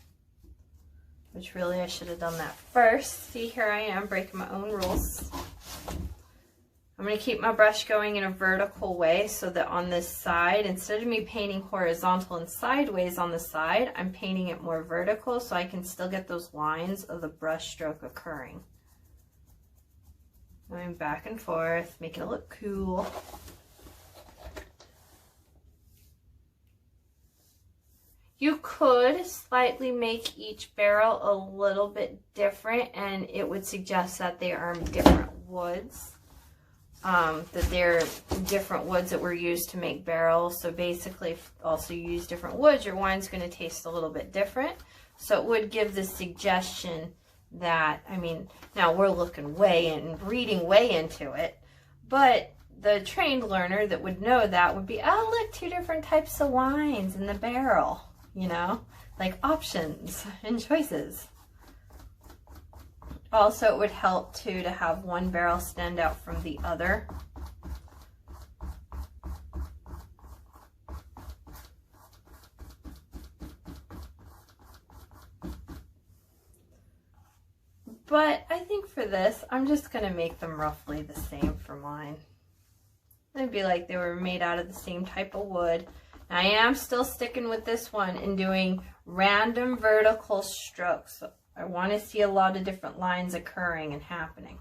which really I should have done that first. See, here I am breaking my own rules. I'm going to keep my brush going in a vertical way so that on this side, instead of me painting horizontal and sideways on the side, I'm painting it more vertical so I can still get those lines of the brush stroke occurring. Going back and forth, making it look cool. You could slightly make each barrel a little bit different, and it would suggest that they are different woods. That they're different woods that were used to make barrels. So basically, if also you use different woods, your wine's going to taste a little bit different. So it would give the suggestion that, I mean, now we're looking way in and reading way into it, but the trained learner that would know that would be, oh, look, 2 different types of wines in the barrel, you know, like options and choices. Also, it would help too to have one barrel stand out from the other. But I think for this, I'm just going to make them roughly the same for mine. It'd be like they were made out of the same type of wood. Now, I am still sticking with this one and doing random vertical strokes. I want to see a lot of different lines occurring and happening.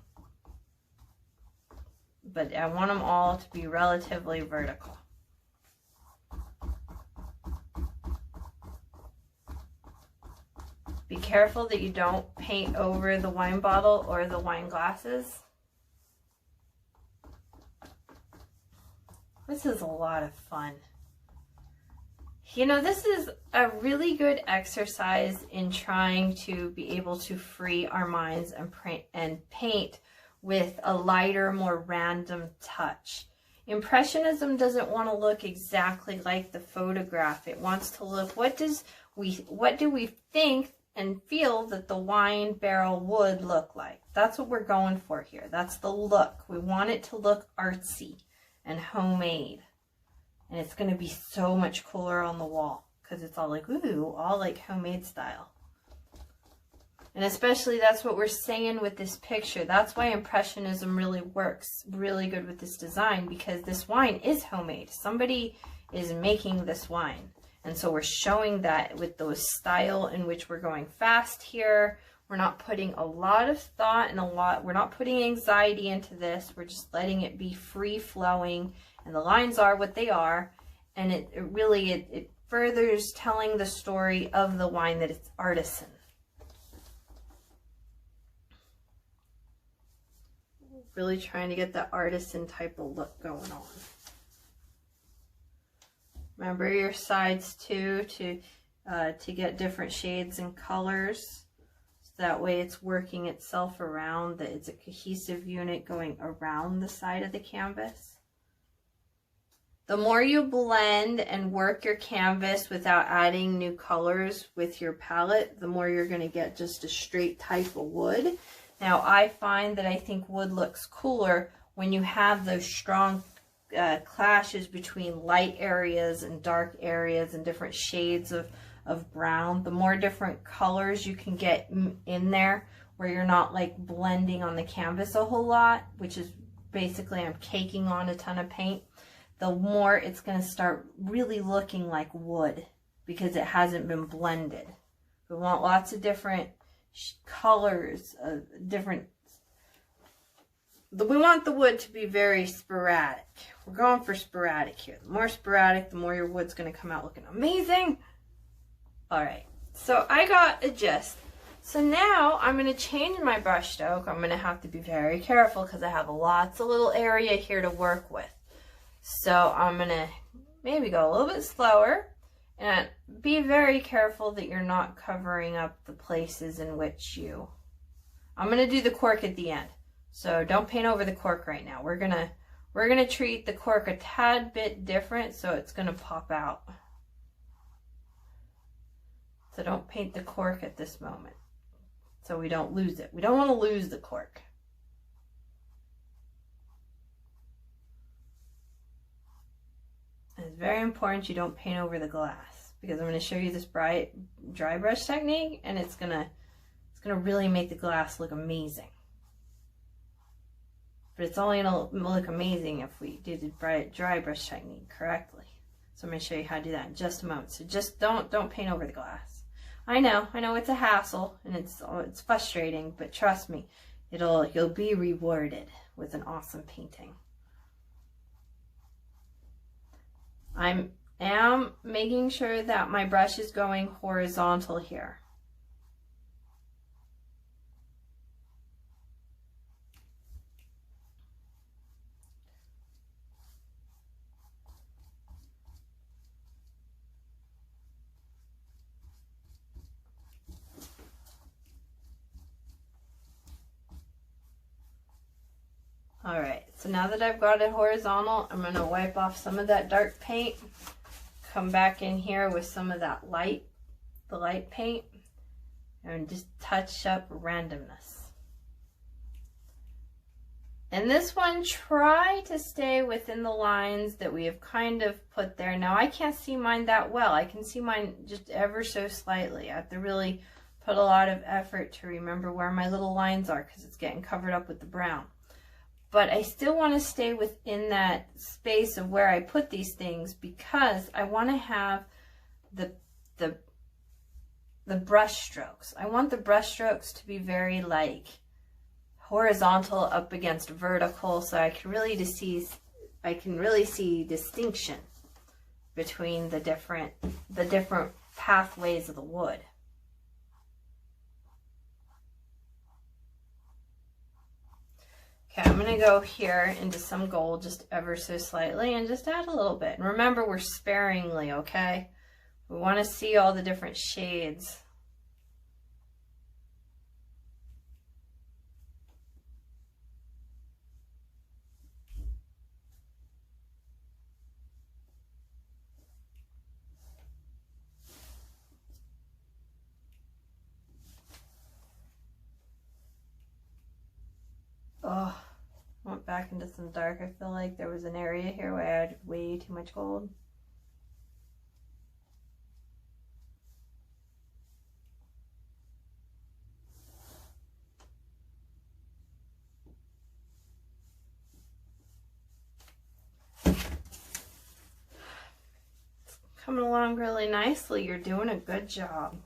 But I want them all to be relatively vertical. Be careful that you don't paint over the wine bottle or the wine glasses. This is a lot of fun. You know, this is a really good exercise in trying to be able to free our minds and paint with a lighter, more random touch. Impressionism doesn't want to look exactly like the photograph. It wants to look, what do we think and feel that the wine barrel would look like. That's what we're going for here. That's the look. We want it to look artsy and homemade. And it's going to be so much cooler on the wall because it's all like, ooh, all like homemade style. And especially that's what we're saying with this picture. That's why Impressionism really works really good with this design, because this wine is homemade. Somebody is making this wine. And so we're showing that with the style in which we're going fast here. We're not putting a lot of thought and we're not putting anxiety into this. We're just letting it be free flowing, and the lines are what they are. And it really furthers telling the story of the wine that it's artisan. Really trying to get that artisan type of look going on. Remember your sides too to get different shades and colors. So that way it's working itself around, that it's a cohesive unit going around the side of the canvas. The more you blend and work your canvas without adding new colors with your palette, the more you're going to get just a straight type of wood. Now, I find that I think wood looks cooler when you have those strong clashes between light areas and dark areas and different shades of brown. The more different colors you can get in there, where you're not like blending on the canvas a whole lot, which is basically I'm caking on a ton of paint, the more it's going to start really looking like wood because it hasn't been blended. We want lots of different colors, we want the wood to be very sporadic. We're going for sporadic here. The more sporadic, the more your wood's going to come out looking amazing. All right, so I got a gist. So now I'm going to change my brush stroke. I'm going to have to be very careful because I have lots of little area here to work with. So I'm going to maybe go a little bit slower. And be very careful that you're not covering up the places in which I'm going to do the cork at the end. So don't paint over the cork right now. We're going to treat the cork a tad bit different, so it's going to pop out. So don't paint the cork at this moment, so we don't lose it. We don't want to lose the cork. And it's very important you don't paint over the glass, because I'm going to show you this dry brush technique, and it's gonna really make the glass look amazing. But it's only going to look amazing if we do the dry brush technique correctly. So I'm going to show you how to do that in just a moment. So just don't paint over the glass. I know it's a hassle and it's frustrating, but trust me, you'll be rewarded with an awesome painting. I am making sure that my brush is going horizontal here. All right, so now that I've got it horizontal, I'm going to wipe off some of that dark paint, come back in here with some of that the light paint, and just touch up randomness. And this one, try to stay within the lines that we have kind of put there. Now, I can't see mine that well. I can see mine just ever so slightly. I have to really put a lot of effort to remember where my little lines are because it's getting covered up with the brown. But I still want to stay within that space of where I put these things because I want to have the brush strokes. I want the brush strokes to be very like horizontal up against vertical, so I can really see distinction between the different pathways of the wood. Okay, I'm going to go here into some gold just ever so slightly and just add a little bit. And remember, we're sparingly, okay? We want to see all the different shades. back into some dark. I feel like there was an area here where I had way too much gold. Coming along really nicely. You're doing a good job.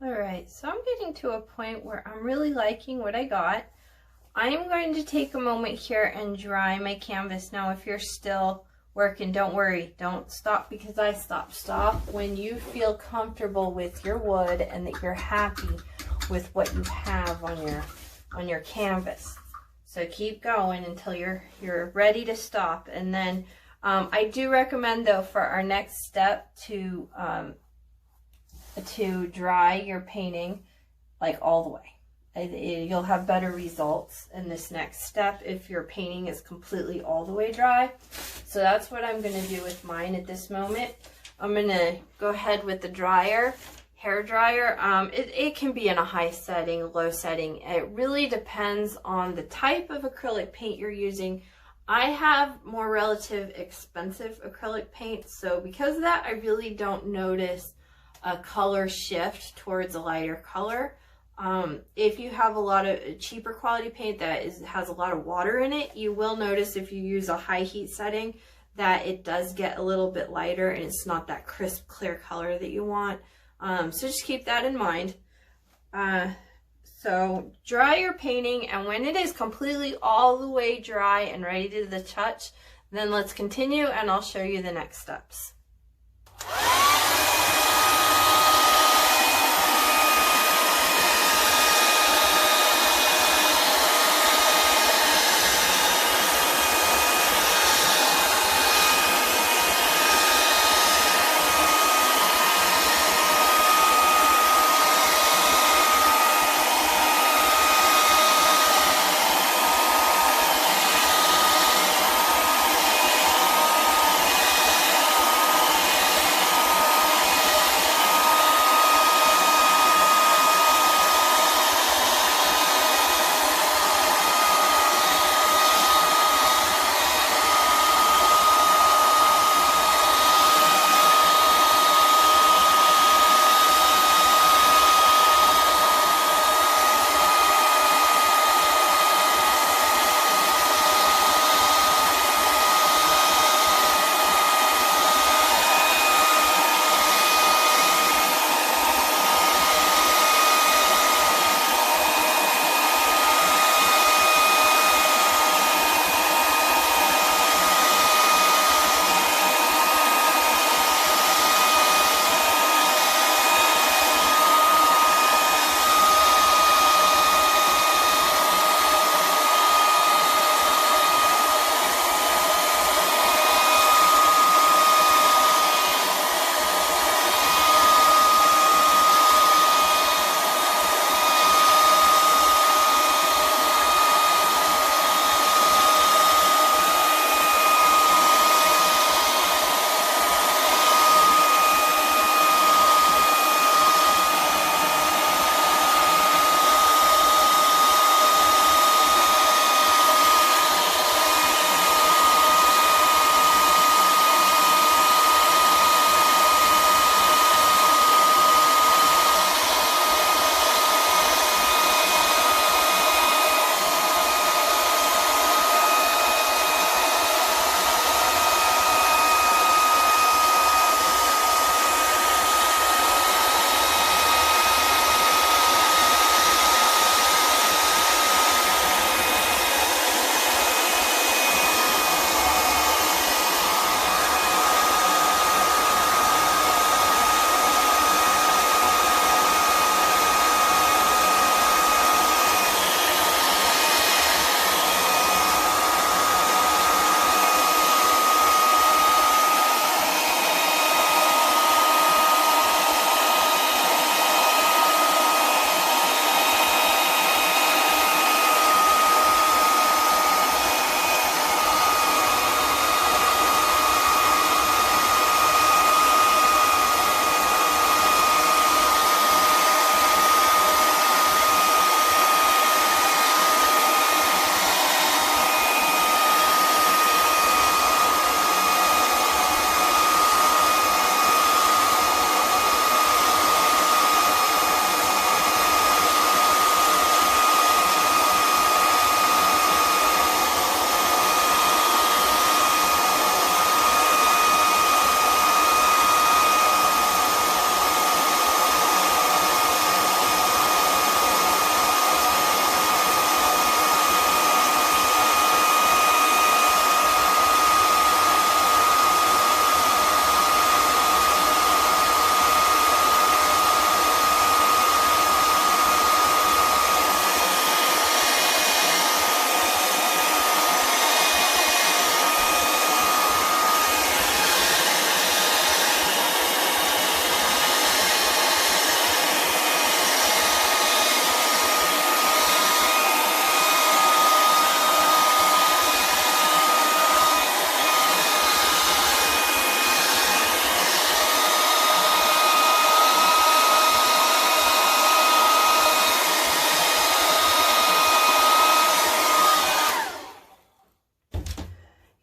Alright, so I'm getting to a point where I'm really liking what I got. I'm going to take a moment here and dry my canvas. Now, if you're still working, don't worry. Don't stop because I stopped. Stop when you feel comfortable with your wood and that you're happy with what you have on your canvas. So keep going until you're ready to stop. And then I do recommend, though, for our next step to dry your painting like all the way. You'll have better results in this next step if your painting is completely all the way dry. So that's what I'm going to do with mine at this moment. I'm going to go ahead with the dryer, hair dryer. It can be in a high setting, a low setting. It really depends on the type of acrylic paint you're using. I have more relative expensive acrylic paint, so because of that, I really don't notice a color shift towards a lighter color. If you have a lot of cheaper quality paint that has a lot of water in it, you will notice if you use a high heat setting that it does get a little bit lighter and it's not that crisp, clear color that you want. So just keep that in mind. So dry your painting, and when it is completely all the way dry and ready to the touch, then let's continue and I'll show you the next steps.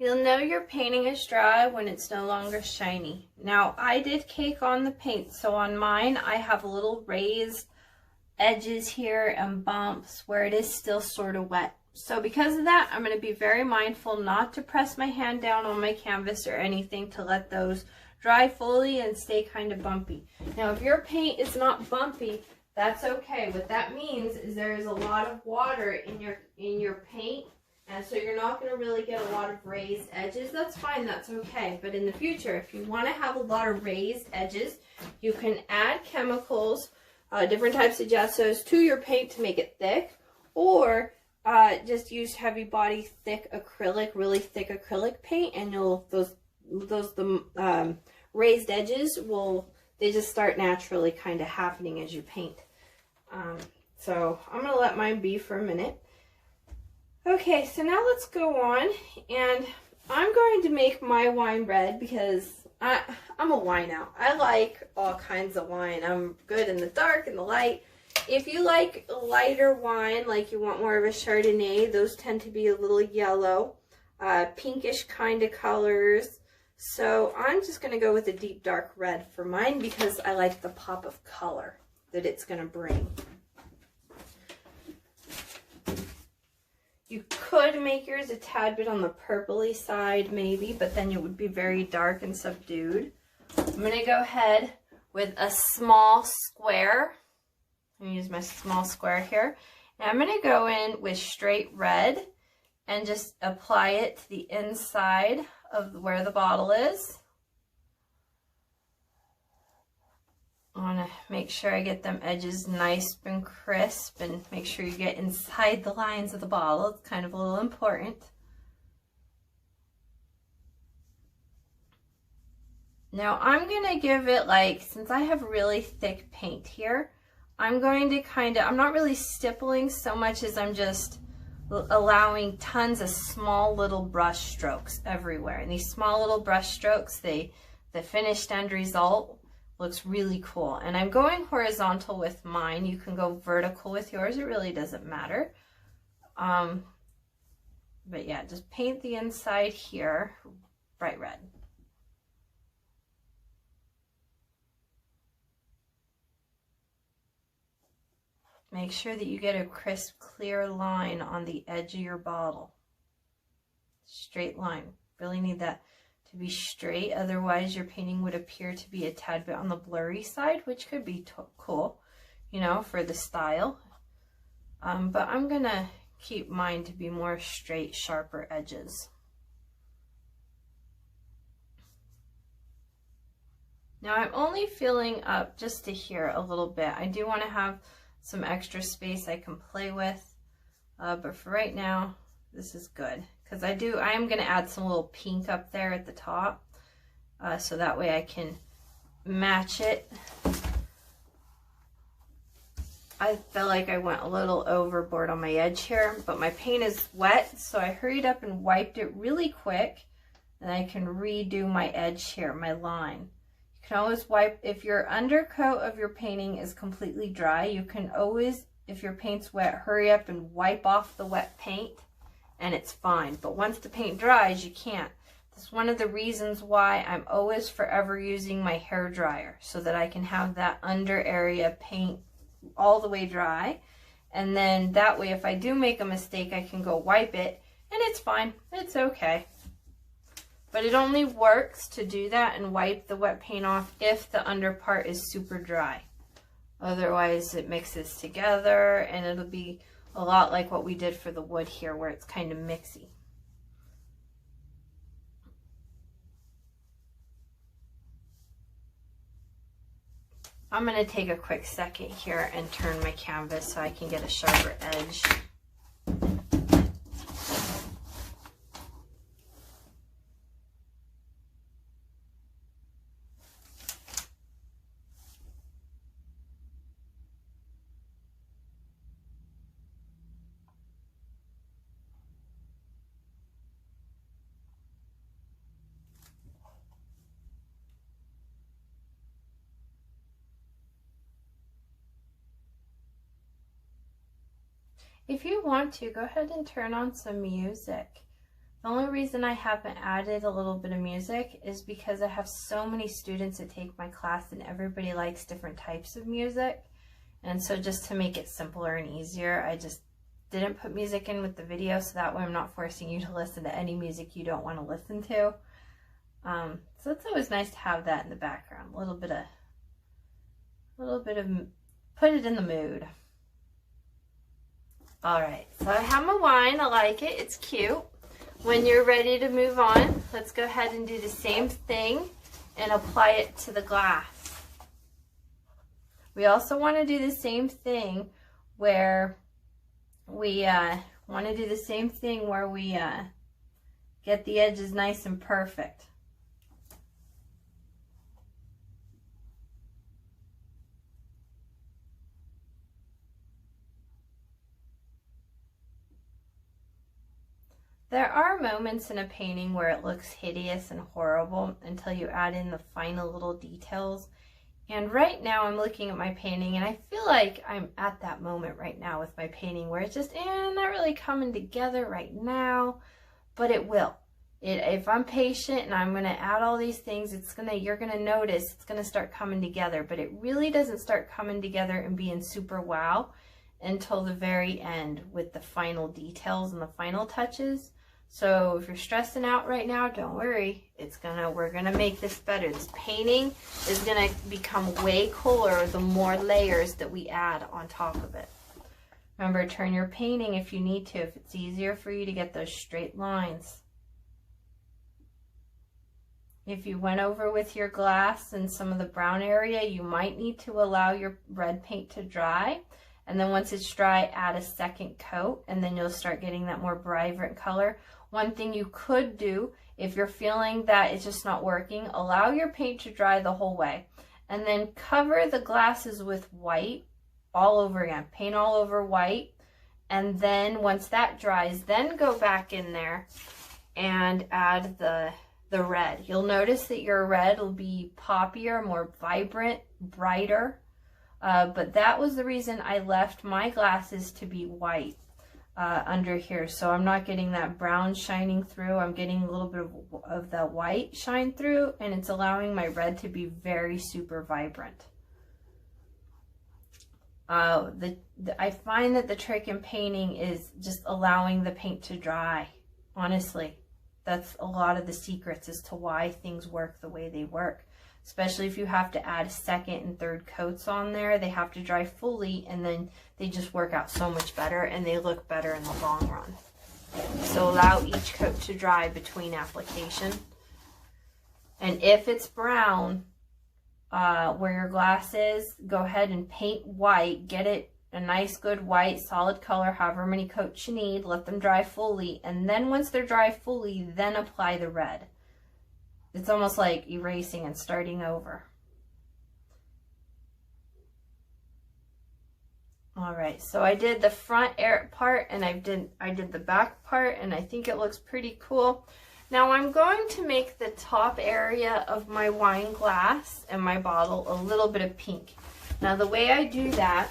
You'll know your painting is dry when it's no longer shiny. Now, I did cake on the paint, so on mine I have a little raised edges here and bumps where it is still sort of wet. So because of that, I'm going to be very mindful not to press my hand down on my canvas or anything to let those dry fully and stay kind of bumpy. Now, if your paint is not bumpy, that's okay. What that means is there is a lot of water in your paint, and so you're not going to really get a lot of raised edges. That's fine, that's okay. But in the future, if you want to have a lot of raised edges, you can add chemicals, different types of gessos to your paint to make it thick, or just use heavy body thick acrylic, really thick acrylic paint, and the raised edges they just start naturally kind of happening as you paint. So I'm going to let mine be for a minute. Okay, so now let's go on, and I'm going to make my wine red because I'm a wine out. I like all kinds of wine. I'm good in the dark and the light. If you like lighter wine, like you want more of a Chardonnay, those tend to be a little yellow, pinkish kind of colors. So I'm just going to go with a deep dark red for mine because I like the pop of color that it's going to bring. You could make yours a tad bit on the purpley side maybe, but then it would be very dark and subdued. I'm going to go ahead with a small square. I'm going to use my small square here. And I'm going to go in with straight red and just apply it to the inside of where the bottle is. I want to make sure I get them edges nice and crisp and make sure you get inside the lines of the bottle. It's kind of a little important. Now I'm going to give it since I have really thick paint here, I'm going to I'm not really stippling so much as I'm just allowing tons of small little brush strokes everywhere. And these small little brush strokes, the finished end result looks really cool. And I'm going horizontal with mine. You can go vertical with yours. It really doesn't matter. But yeah, just paint the inside here bright red. Make sure that you get a crisp, clear line on the edge of your bottle. Straight line. Really need that to be straight, otherwise your painting would appear to be a tad bit on the blurry side, which could be cool, you know, for the style. But I'm gonna keep mine to be more straight, sharper edges. Now I'm only filling up just to here a little bit. I do want to have some extra space I can play with, but for right now, this is good. Because I am going to add some little pink up there at the top, so that way I can match it. I felt like I went a little overboard on my edge here, but my paint is wet, so I hurried up and wiped it really quick, and I can redo my edge here, my line. You can always wipe, if your undercoat of your painting is completely dry, you can always, if your paint's wet, hurry up and wipe off the wet paint, and it's fine. But once the paint dries, you can't. That's one of the reasons why I'm always forever using my hair dryer, so that I can have that under area paint all the way dry. And then that way, if I do make a mistake, I can go wipe it, and it's fine. It's okay. But it only works to do that and wipe the wet paint off if the under part is super dry. Otherwise, it mixes together, and it'll be a lot like what we did for the wood here, where it's kind of mixy. I'm going to take a quick second here and turn my canvas so I can get a sharper edge. If you want to, go ahead and turn on some music. The only reason I haven't added a little bit of music is because I have so many students that take my class and everybody likes different types of music. And so just to make it simpler and easier, I just didn't put music in with the video, so that way I'm not forcing you to listen to any music you don't want to listen to. So it's always nice to have that in the background. A little bit of put it in the mood. All right, so I have my wine. I like it. It's cute. When you're ready to move on, let's go ahead and do the same thing and apply it to the glass. We also want to do the same thing where we get the edges nice and perfect. There are moments in a painting where it looks hideous and horrible until you add in the final little details. And right now I'm looking at my painting and I feel like I'm at that moment right now with my painting where it's just not really coming together right now, but it will. If I'm patient and I'm going to add all these things, you're going to notice it's going to start coming together, but it really doesn't start coming together and being super wow until the very end with the final details and the final touches. So if you're stressing out right now, don't worry. We're gonna make this better. This painting is gonna become way cooler the more layers that we add on top of it. Remember, turn your painting if you need to, if it's easier for you to get those straight lines. If you went over with your glass in some of the brown area, you might need to allow your red paint to dry. And then once it's dry, add a second coat, and then you'll start getting that more vibrant color. One thing you could do, if you're feeling that it's just not working, allow your paint to dry the whole way. And then cover the glasses with white all over again. Paint all over white. And then once that dries, then go back in there and add the red. You'll notice that your red will be poppier, more vibrant, brighter. But that was the reason I left my glasses to be white under here. So I'm not getting that brown shining through. I'm getting a little bit of the white shine through, and it's allowing my red to be very super vibrant. I find that the trick in painting is just allowing the paint to dry. Honestly, that's a lot of the secrets as to why things work the way they work. Especially if you have to add second and third coats on there, they have to dry fully, and then they just work out so much better and they look better in the long run. So allow each coat to dry between application. And if it's brown where your glass is, go ahead and paint white. Get it a nice good white solid color, however many coats you need. Let them dry fully, and then once they're dry fully, then apply the red. It's almost like erasing and starting over. All right, so I did the front part and I did the back part, and I think it looks pretty cool. Now I'm going to make the top area of my wine glass and my bottle a little bit of pink. Now the way I do that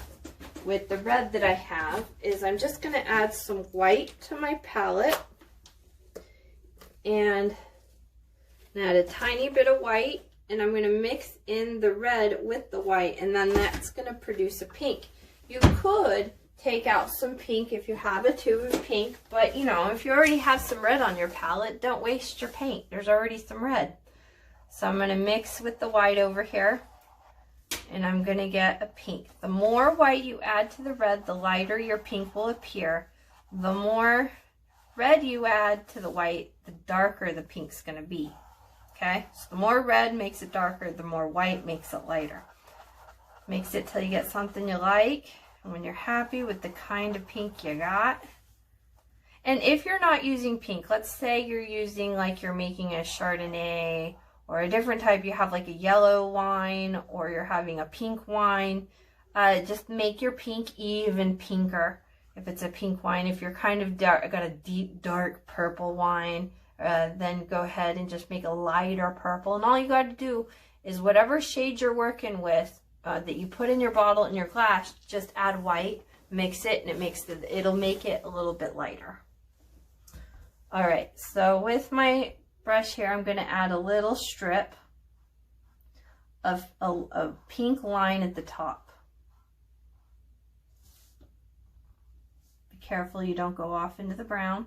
with the red that I have is I'm just going to add some white to my palette and add a tiny bit of white, and I'm going to mix in the red with the white, and then that's going to produce a pink. You could take out some pink if you have a tube of pink, but you know, if you already have some red on your palette, don't waste your paint. There's already some red. So I'm going to mix with the white over here, and I'm going to get a pink. The more white you add to the red, the lighter your pink will appear. The more red you add to the white, the darker the pink's going to be. Okay, so the more red makes it darker, the more white makes it lighter. Mix it till you get something you like, and when you're happy with the kind of pink you got. And if you're not using pink, let's say you're using, like you're making a Chardonnay or a different type, you have like a yellow wine or you're having a pink wine, just make your pink even pinker if it's a pink wine. If you're kind of got a deep dark purple wine, then go ahead and just make a lighter purple. And all you got to do is whatever shade you're working with that you put in your bottle and your glass, just add white, mix it, and it'll make it a little bit lighter. All right, so with my brush here, I'm going to add a little strip of a pink line at the top. Be careful you don't go off into the brown.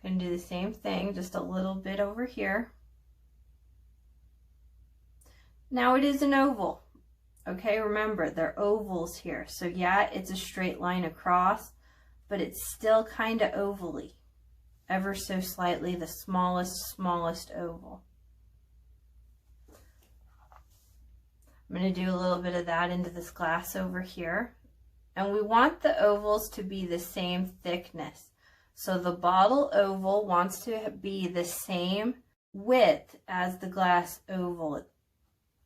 Going to do the same thing, just a little bit over here. Now it is an oval. Okay, remember, they're ovals here. So yeah, it's a straight line across, but it's still kind of ovally. Ever so slightly, the smallest oval. I'm going to do a little bit of that into this glass over here. And we want the ovals to be the same thickness. So the bottle oval wants to be the same width as the glass oval,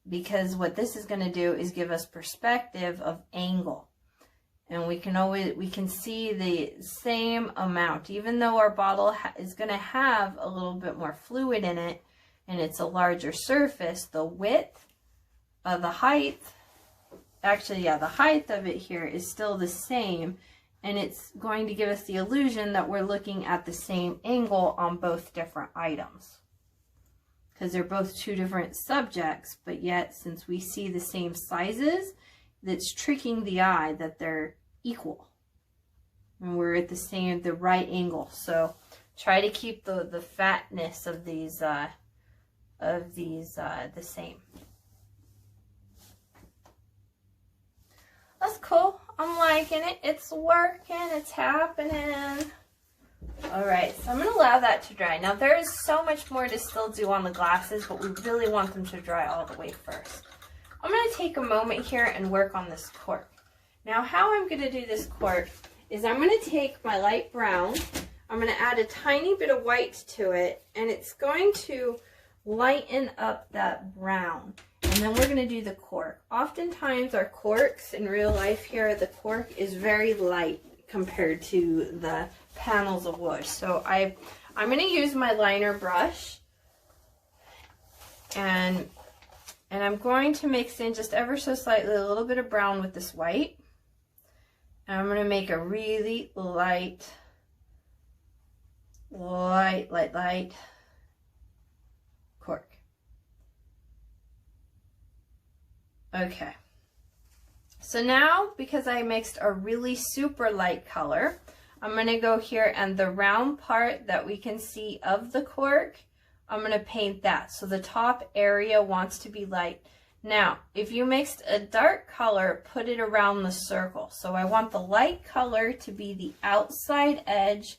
because what this is going to do is give us perspective of angle. And we can see the same amount, even though our bottle is going to have a little bit more fluid in it and it's a larger surface, the width of the height, actually, yeah, the height of it here is still the same, and it's going to give us the illusion that we're looking at the same angle on both different items, because they're both two different subjects, but yet since we see the same sizes, that's tricking the eye that they're equal and we're at the right angle. So try to keep the fatness of these the same. That's cool. I'm liking it. It's working. It's happening. All right, so I'm going to allow that to dry. Now, there is so much more to still do on the glasses, but we really want them to dry all the way first. I'm going to take a moment here and work on this cork. Now, how I'm going to do this cork is I'm going to take my light brown, I'm going to add a tiny bit of white to it, and it's going to lighten up that brown. And then we're going to do the cork. Oftentimes our corks in real life here, the cork is very light compared to the panels of wood. So I'm going to use my liner brush, and I'm going to mix in just ever so slightly a little bit of brown with this white. And I'm going to make a really light cork. Okay. So now, because I mixed a really super light color, I'm going to go here, and the round part that we can see of the cork, I'm going to paint that. So the top area wants to be light. Now, if you mixed a dark color, put it around the circle. So I want the light color to be the outside edge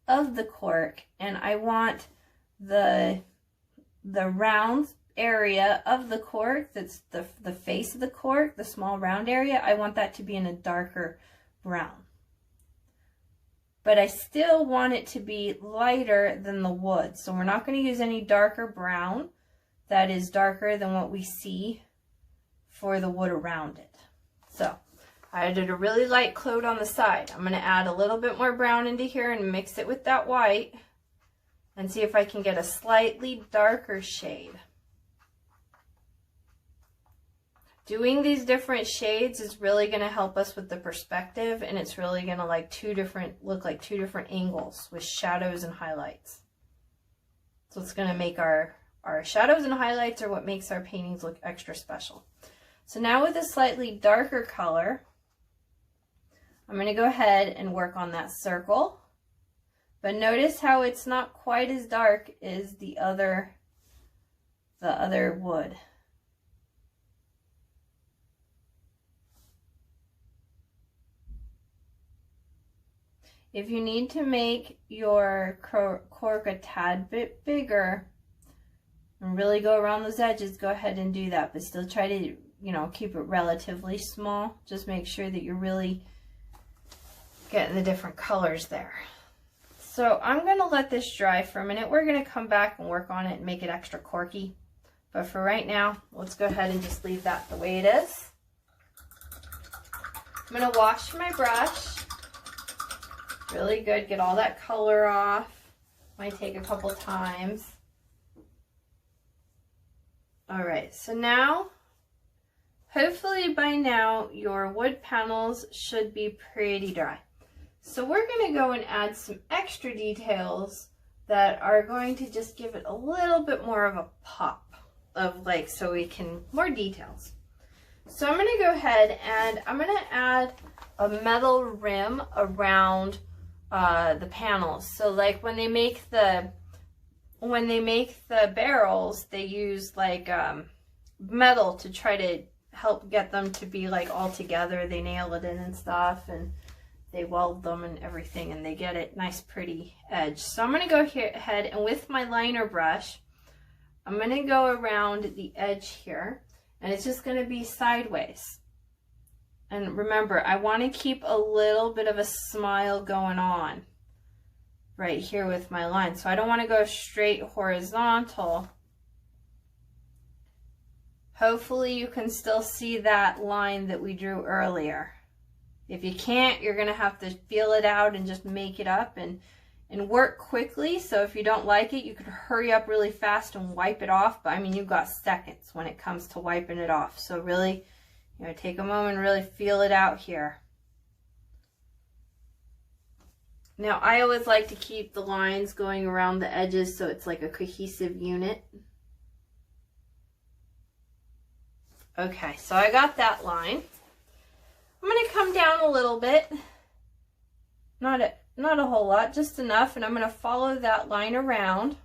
of the cork, and I want the round area of the cork, that's the face of the cork, the small round area, I want that to be in a darker brown. But I still want it to be lighter than the wood. So we're not going to use any darker brown that is darker than what we see for the wood around it. So I added a really light coat on the side. I'm going to add a little bit more brown into here and mix it with that white and see if I can get a slightly darker shade. Doing these different shades is really going to help us with the perspective, and it's really going to look like two different angles with shadows and highlights. So it's going to make our shadows and highlights are what makes our paintings look extra special. So now with a slightly darker color, I'm going to go ahead and work on that circle. But notice how it's not quite as dark as the other wood. If you need to make your cork a tad bit bigger and really go around those edges, go ahead and do that, but still try to, keep it relatively small. Just make sure that you're really getting the different colors there. So I'm going to let this dry for a minute. We're going to come back and work on it and make it extra corky. But for right now, let's go ahead and just leave that the way it is. I'm going to wash my brush. Really good, get all that color off. Might take a couple times. All right, so now Hopefully by now your wood panels should be pretty dry. So we're going to go and add some extra details that are going to just give it a little bit more of a pop of like, so we can, more details. So I'm going to go ahead and I'm going to add a metal rim around the panels. So like when they make the barrels, they use like metal to try to help get them to be like all together. They nail it in and stuff, and they weld them and everything, and they get it nice pretty edge. So I'm going to go ahead and with my liner brush, I'm going to go around the edge here, and it's just going to be sideways. And remember, I want to keep a little bit of a smile going on right here with my line. So I don't want to go straight horizontal. Hopefully you can still see that line that we drew earlier. If you can't, you're going to have to feel it out and just make it up and work quickly. So if you don't like it, you could hurry up really fast and wipe it off. But I mean, you've got seconds when it comes to wiping it off. So really, you know, take a moment and really feel it out here. Now, I always like to keep the lines going around the edges so it's like a cohesive unit. Okay, so I got that line. I'm going to come down a little bit. Not a whole lot, just enough, and I'm going to follow that line around.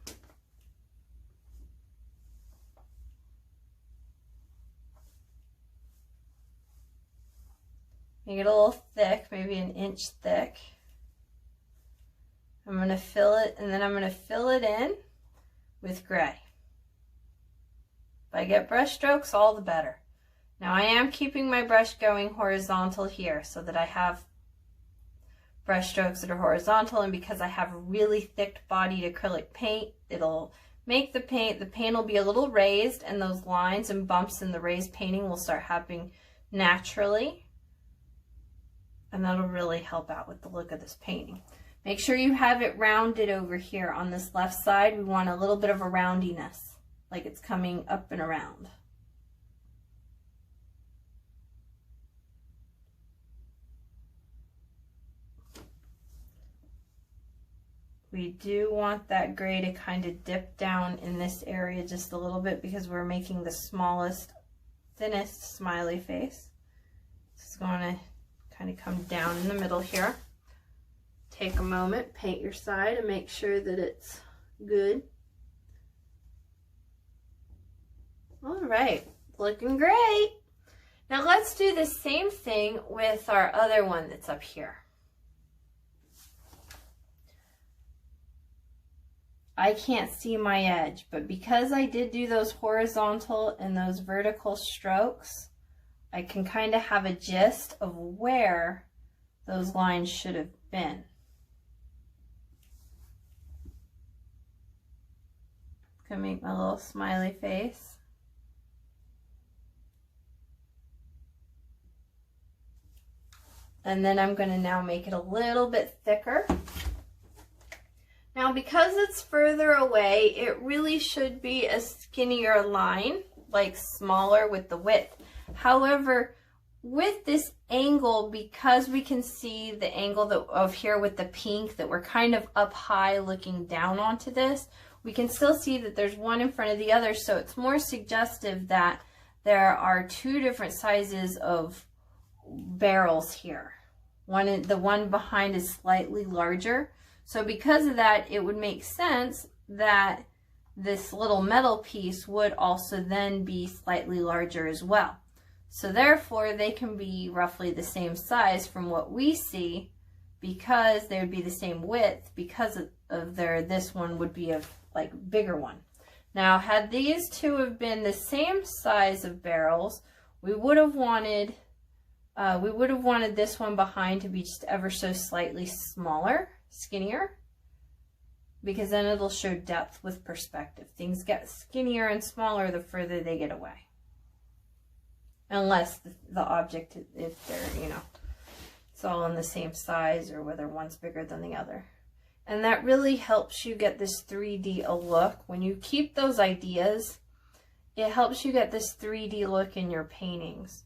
Make it a little thick, maybe an inch thick. I'm going to fill it, and then I'm going to fill it in with gray. If I get brush strokes, all the better. Now I am keeping my brush going horizontal here so that I have brush strokes that are horizontal, and because I have really thick bodied acrylic paint, it'll make the paint will be a little raised, and those lines and bumps in the raised painting will start happening naturally, and that'll really help out with the look of this painting. Make sure you have it rounded over here on this left side. We want a little bit of a roundiness, like it's coming up and around. We do want that gray to kind of dip down in this area just a little bit because we're making the smallest, thinnest smiley face. It's going to kind of come down in the middle here. Take a moment, paint your side and make sure that it's good. All right, looking great. Now let's do the same thing with our other one that's up here. I can't see my edge, but because I did do those horizontal and those vertical strokes, I can kind of have a gist of where those lines should have been. Gonna make my little smiley face. And then I'm going to now make it a little bit thicker. Now, because it's further away, it really should be a skinnier line, like smaller with the width. However, with this angle, because we can see the angle of here with the pink, that we're kind of up high looking down onto this, we can still see that there's one in front of the other, so it's more suggestive that there are two different sizes of barrels here. The one behind is slightly larger. So because of that, it would make sense that this little metal piece would also then be slightly larger as well. So therefore, they can be roughly the same size from what we see, because they would be the same width, because of this one would be a like bigger one. Now, had these two have been the same size of barrels, we would have wanted this one behind to be just ever so slightly smaller, skinnier, because then it'll show depth with perspective. Things get skinnier and smaller the further they get away. Unless the object, if they're, you know, it's all in the same size, or whether one's bigger than the other. And that really helps you get this 3D look. When you keep those ideas it helps you get this 3D look in your paintings.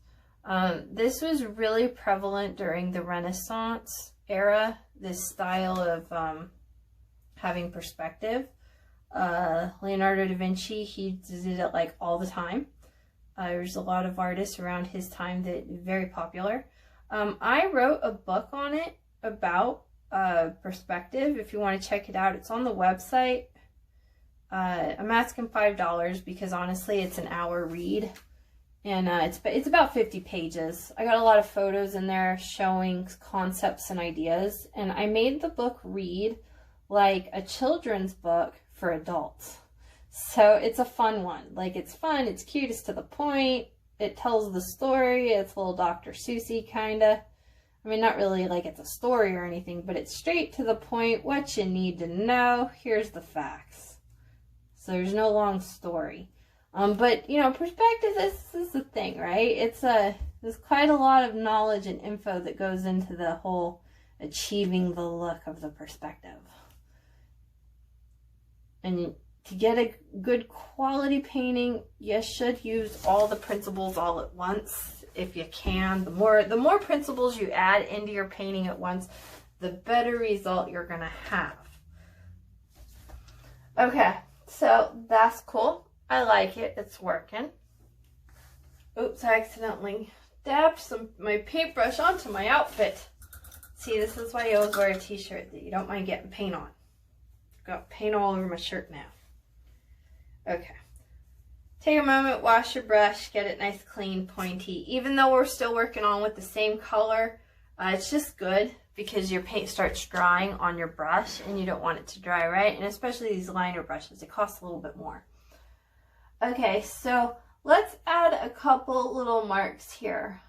This was really prevalent during the Renaissance era, this style of having perspective. Leonardo da Vinci, he did it like all the time. There's a lot of artists around his time that are very popular. I wrote a book on it about perspective. If you want to check it out, it's on the website. I'm asking $5 because honestly it's an hour read, and it's about 50 pages. I got a lot of photos in there showing concepts and ideas, and I made the book read like a children's book for adults. So it's a fun one. Like, it's fun, it's cute, it's to the point, it tells the story, it's a little Dr. Seussy kinda. I mean, not really like it's a story or anything, but it's straight to the point, what you need to know, here's the facts. So there's no long story. But, you know, perspective, this is the thing, right? There's quite a lot of knowledge and info that goes into the whole achieving the look of the perspective. And to get a good quality painting, you should use all the principles all at once if you can. The more principles you add into your painting at once, the better result you're going to have. Okay, so that's cool. I like it. It's working. Oops, I accidentally dabbed my paintbrush onto my outfit. See, this is why you always wear a t-shirt, that you don't mind getting paint on. Got paint all over my shirt now. Okay. Take a moment, wash your brush, get it nice, clean, pointy. Even though we're still working on with the same color, it's just good because your paint starts drying on your brush and you don't want it to dry, right? And especially these liner brushes, it costs a little bit more. Okay, so let's add a couple little marks here.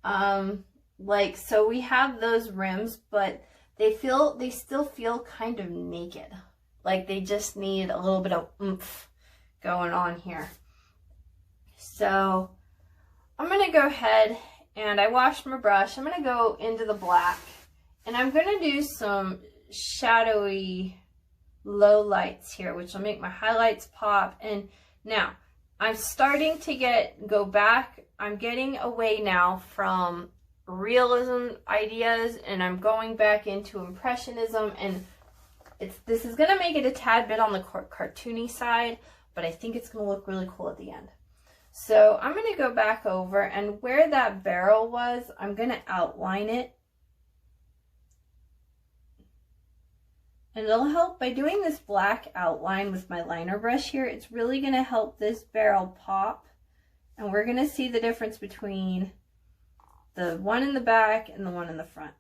So we have those rims, but they still feel kind of naked. Like they just need a little bit of oomph going on here. So I'm going to go ahead and I washed my brush. I'm going to go into the black and I'm going to do some shadowy low lights here, which will make my highlights pop. And now I'm starting to go back. I'm getting away now from realism ideas and I'm going back into impressionism, and this is going to make it a tad bit on the cartoony side, but I think it's going to look really cool at the end. So I'm going to go back over, and where that barrel was, I'm going to outline it. And it'll help by doing this black outline with my liner brush here. It's really going to help this barrel pop. And we're going to see the difference between the one in the back and the one in the front.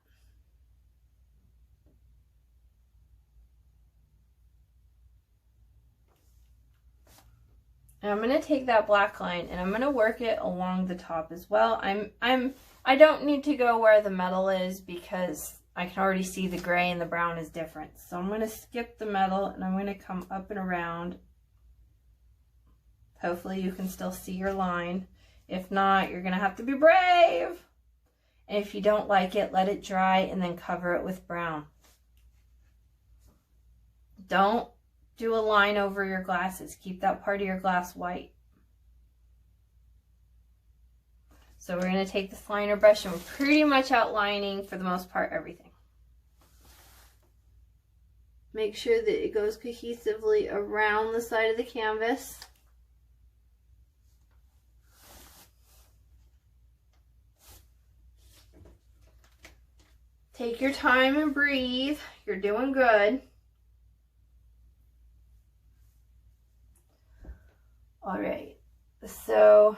And I'm going to take that black line and I'm going to work it along the top as well. I don't need to go where the metal is because I can already see the gray and the brown is different. So I'm going to skip the metal and I'm going to come up and around. Hopefully you can still see your line. If not, you're going to have to be brave. And if you don't like it, let it dry and then cover it with brown. Don't do a line over your glasses. Keep that part of your glass white. So we're going to take this liner brush and we're pretty much outlining, for the most part, everything. Make sure that it goes cohesively around the side of the canvas. Take your time and breathe. You're doing good. All right, so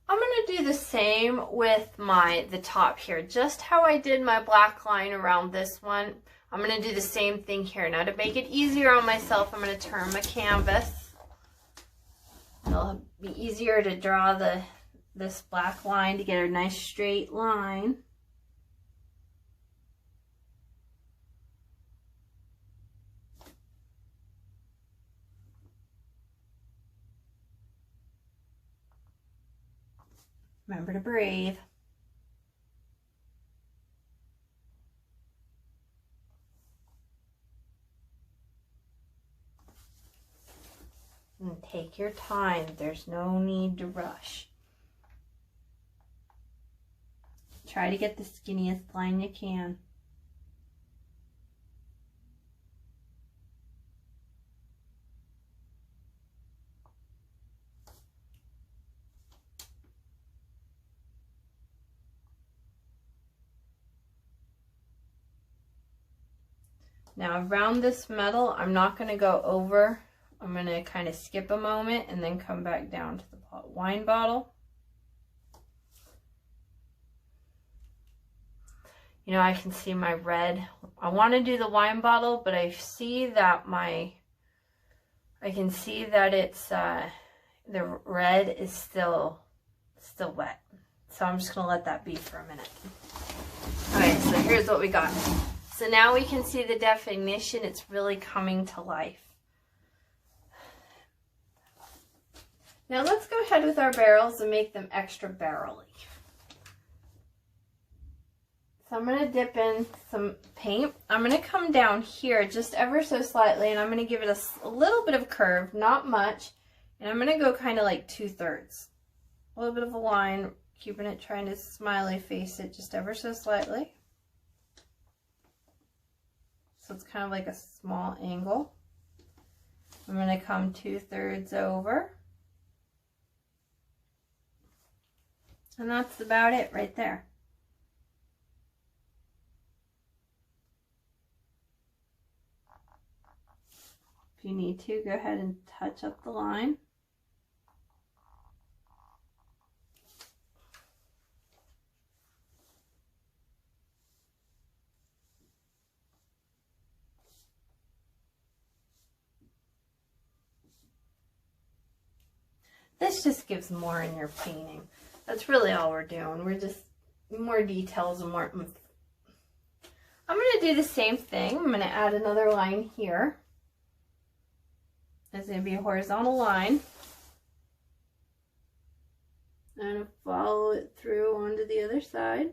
I'm going to do the same with the top here, just how I did my black line around this one. I'm going to do the same thing here. Now, to make it easier on myself, I'm going to turn my canvas. It'll be easier to draw this black line to get a nice straight line. Remember to breathe. And take your time. There's no need to rush. Try to get the skinniest line you can. Now around this metal, I'm not going to go over. I'm going to kind of skip a moment and then come back down to the wine bottle. You know, I can see my red. I want to do the wine bottle, but I see that I can see that it's, the red is still wet. So I'm just going to let that be for a minute. Okay, so here's what we got. So now we can see the definition. It's really coming to life. Now let's go ahead with our barrels and make them extra barrel-y. So I'm going to dip in some paint. I'm going to come down here just ever so slightly, and I'm going to give it a little bit of curve, not much. And I'm going to go kind of like 2/3. A little bit of a line, keeping it, trying to smiley face it just ever so slightly. So it's kind of like a small angle. I'm going to come 2/3 over. And that's about it right there. If you need to, go ahead and touch up the line. This just gives more in your painting. That's really all we're doing. We're just more details and more. I'm going to do the same thing. I'm going to add another line here. It's going to be a horizontal line. I'm going to follow it through onto the other side.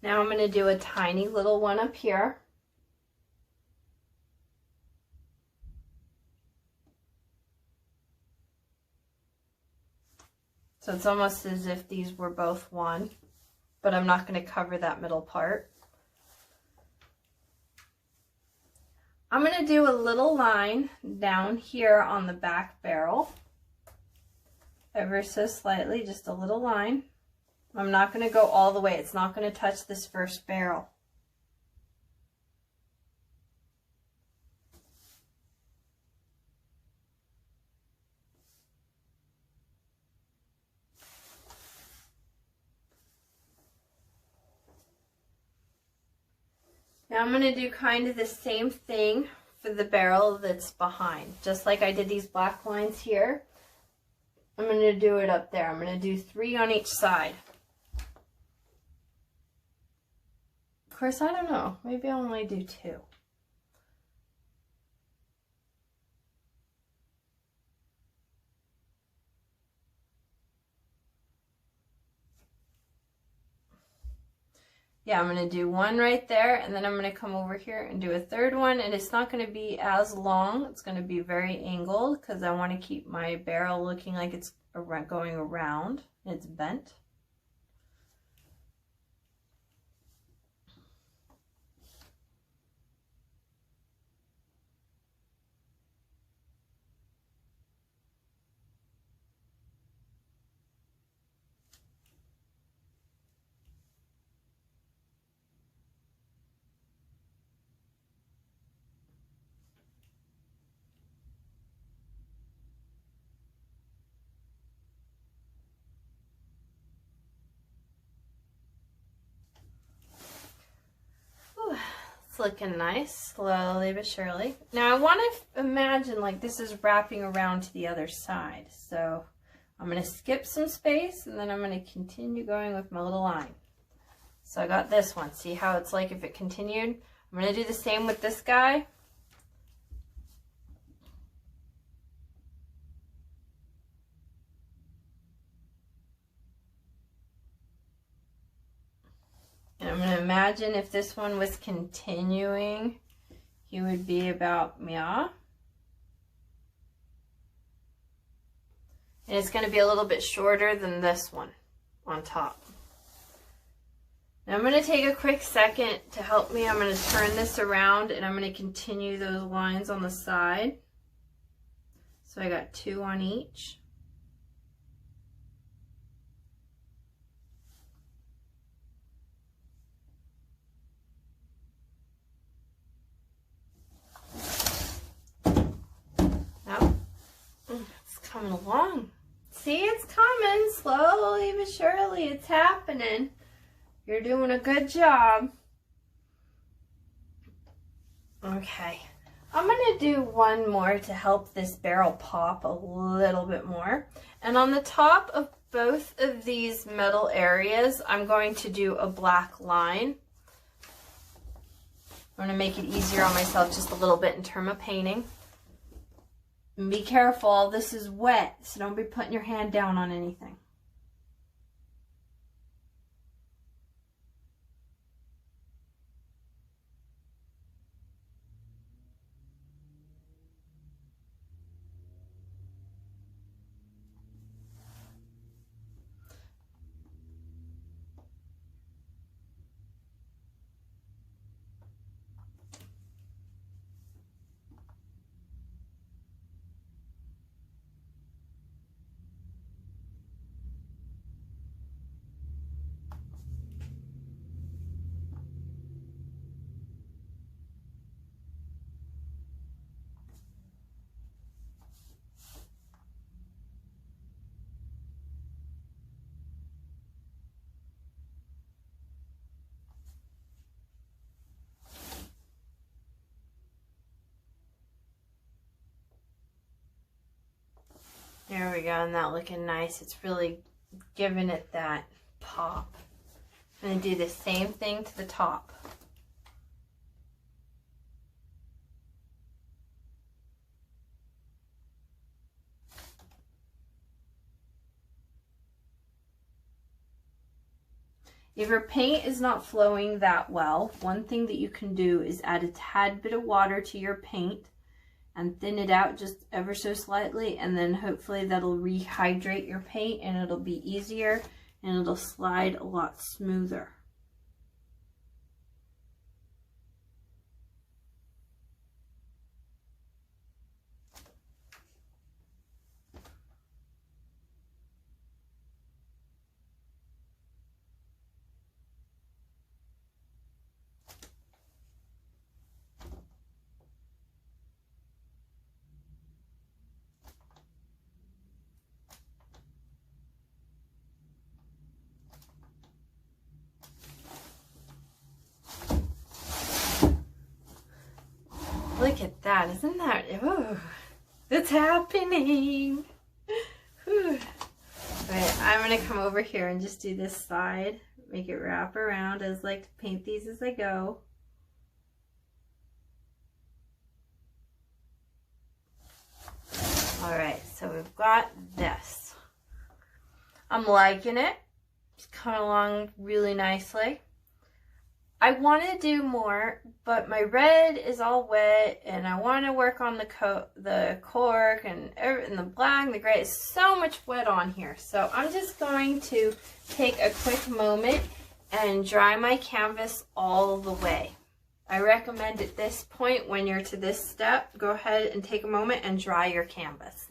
Now I'm going to do a tiny little one up here. So it's almost as if these were both one, but I'm not going to cover that middle part. I'm going to do a little line down here on the back barrel, ever so slightly, just a little line. I'm not going to go all the way. It's not going to touch this first barrel. Now I'm going to do kind of the same thing for the barrel that's behind. Just like I did these black lines here, I'm going to do it up there. I'm going to do 3 on each side. Of course, I don't know. Maybe I'll only do 2. Yeah, I'm going to do 1 right there, and then I'm going to come over here and do a 3rd one, and it's not going to be as long. It's going to be very angled because I want to keep my barrel looking like it's going around. It's bent. It's looking nice, slowly but surely. Now I want to imagine like this is wrapping around to the other side. So I'm going to skip some space and then I'm going to continue going with my little line. So I got this one. See how it's like if it continued? I'm going to do the same with this guy. imagine if this one was continuing, he would be about meow. And it's going to be a little bit shorter than this one on top. Now I'm going to take a quick second to help me. I'm going to turn this around and I'm going to continue those lines on the side. So I got 2 on each. Now, it's coming along. See, it's coming slowly but surely. It's happening. You're doing a good job. Okay, I'm gonna do one more to help this barrel pop a little bit more. And on the top of both of these metal areas, I'm going to do a black line. I'm gonna make it easier on myself just a little bit in terms of painting. And be careful, this is wet, so don't be putting your hand down on anything. There we go, and that looking nice. It's really giving it that pop. I'm going to do the same thing to the top. If your paint is not flowing that well, one thing that you can do is add a tad bit of water to your paint and thin it out just ever so slightly, and then hopefully that'll rehydrate your paint and it'll be easier and it'll slide a lot smoother. Look at that, isn't that, ooh, it's happening. Whew. Right, I'm gonna come over here and just do this side, make it wrap around. I just like to paint these as I go. All right, so we've got this. I'm liking it. It's coming along really nicely. I want to do more, but my red is all wet, and I want to work on the cork and the black and the gray. It's so much wet on here. So I'm just going to take a quick moment and dry my canvas all the way. I recommend at this point, when you're to this step, go ahead and take a moment and dry your canvas.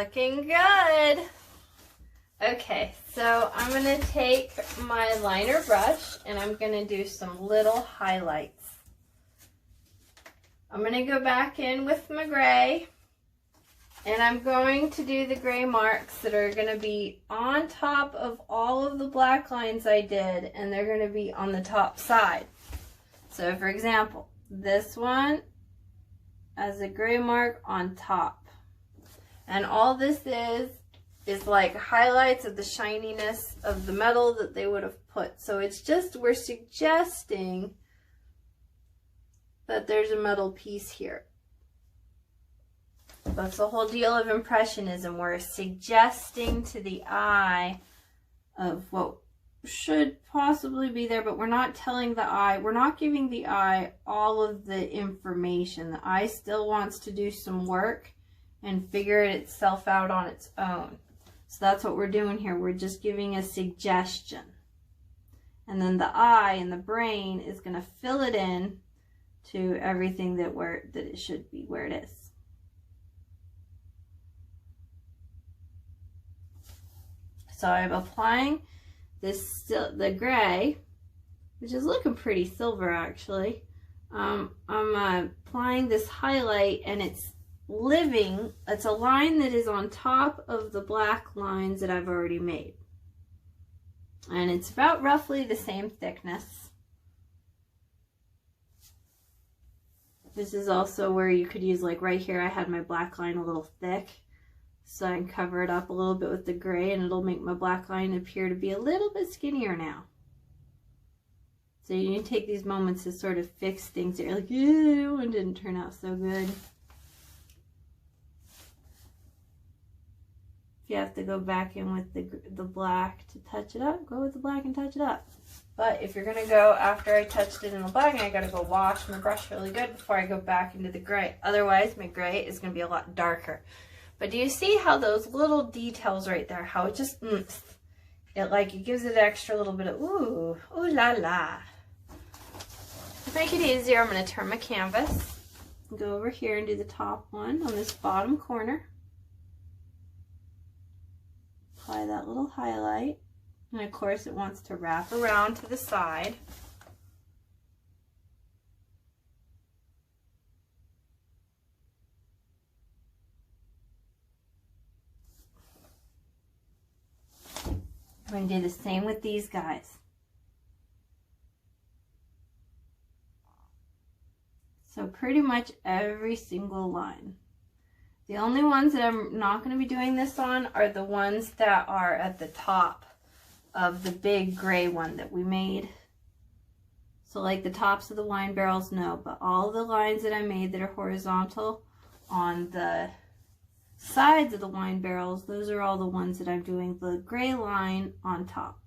Looking good. Okay, so I'm going to take my liner brush and I'm going to do some little highlights. I'm going to go back in with my gray and I'm going to do the gray marks that are going to be on top of all of the black lines I did, and they're going to be on the top side. So for example, this one has a gray mark on top. And all this is like highlights of the shininess of the metal that they would have put. So it's just, we're suggesting that there's a metal piece here. That's the whole deal of Impressionism. We're suggesting to the eye of what should possibly be there, but we're not telling the eye, we're not giving the eye all of the information. The eye still wants to do some work and figure itself out on its own. So that's what we're doing here. We're just giving a suggestion. And then the eye and the brain is going to fill it in to everything that it should be, where it is. So I'm applying the gray, which is looking pretty silver actually. I'm applying this highlight, and it's living. It's a line that is on top of the black lines that I've already made. And it's about roughly the same thickness. This is also where you could use, like right here, I had my black line a little thick. So I can cover it up a little bit with the gray, and it'll make my black line appear to be a little bit skinnier now. So you need to take these moments to sort of fix things that you're like, ew, that one didn't turn out so good. If you have to go back in with the black to touch it up, go with the black and touch it up. But if you're going to go after I touched it in the black, I got to go wash my brush really good before I go back into the gray. Otherwise, my gray is going to be a lot darker. But do you see how those little details right there, how it just, it gives it an extra little bit of, ooh la la. To make it easier, I'm going to turn my canvas, go over here and do the top one on this bottom corner. Apply that little highlight. And of course it wants to wrap around to the side. I'm going to do the same with these guys. So pretty much every single line. The only ones that I'm not going to be doing this on are the ones that are at the top of the big gray one that we made. So like the tops of the wine barrels, no, but all the lines that I made that are horizontal on the sides of the wine barrels, those are all the ones that I'm doing the gray line on top.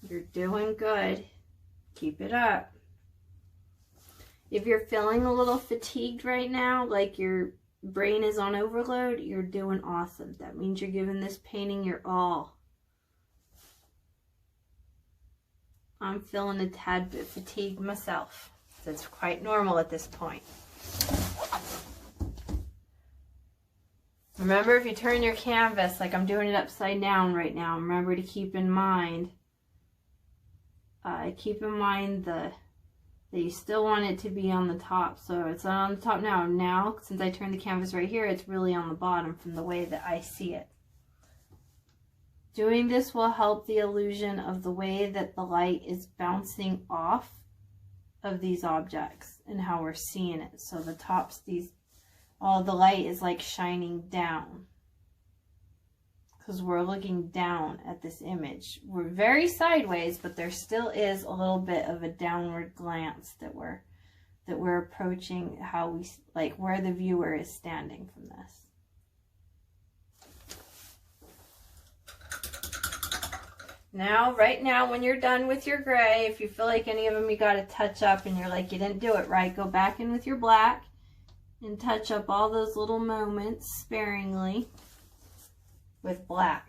You're doing good. Keep it up. If you're feeling a little fatigued right now, like your brain is on overload, you're doing awesome. That means you're giving this painting your all. I'm feeling a tad bit fatigued myself. That's quite normal at this point. Remember, if you turn your canvas, like I'm doing it upside down right now, remember to keep in mind that you still want it to be on the top. So it's not on the top now. Now, since I turned the canvas right here, it's really on the bottom from the way that I see it. Doing this will help the illusion of the way that the light is bouncing off of these objects and how we're seeing it. So the tops, all the light is like shining down, because we're looking down at this image. We're very sideways, but there still is a little bit of a downward glance that we're approaching, how we, like where the viewer is standing from this. Now, right now, when you're done with your gray, if you feel like any of them you got to touch up and you're like, you didn't do it right, go back in with your black and touch up all those little moments sparingly with black.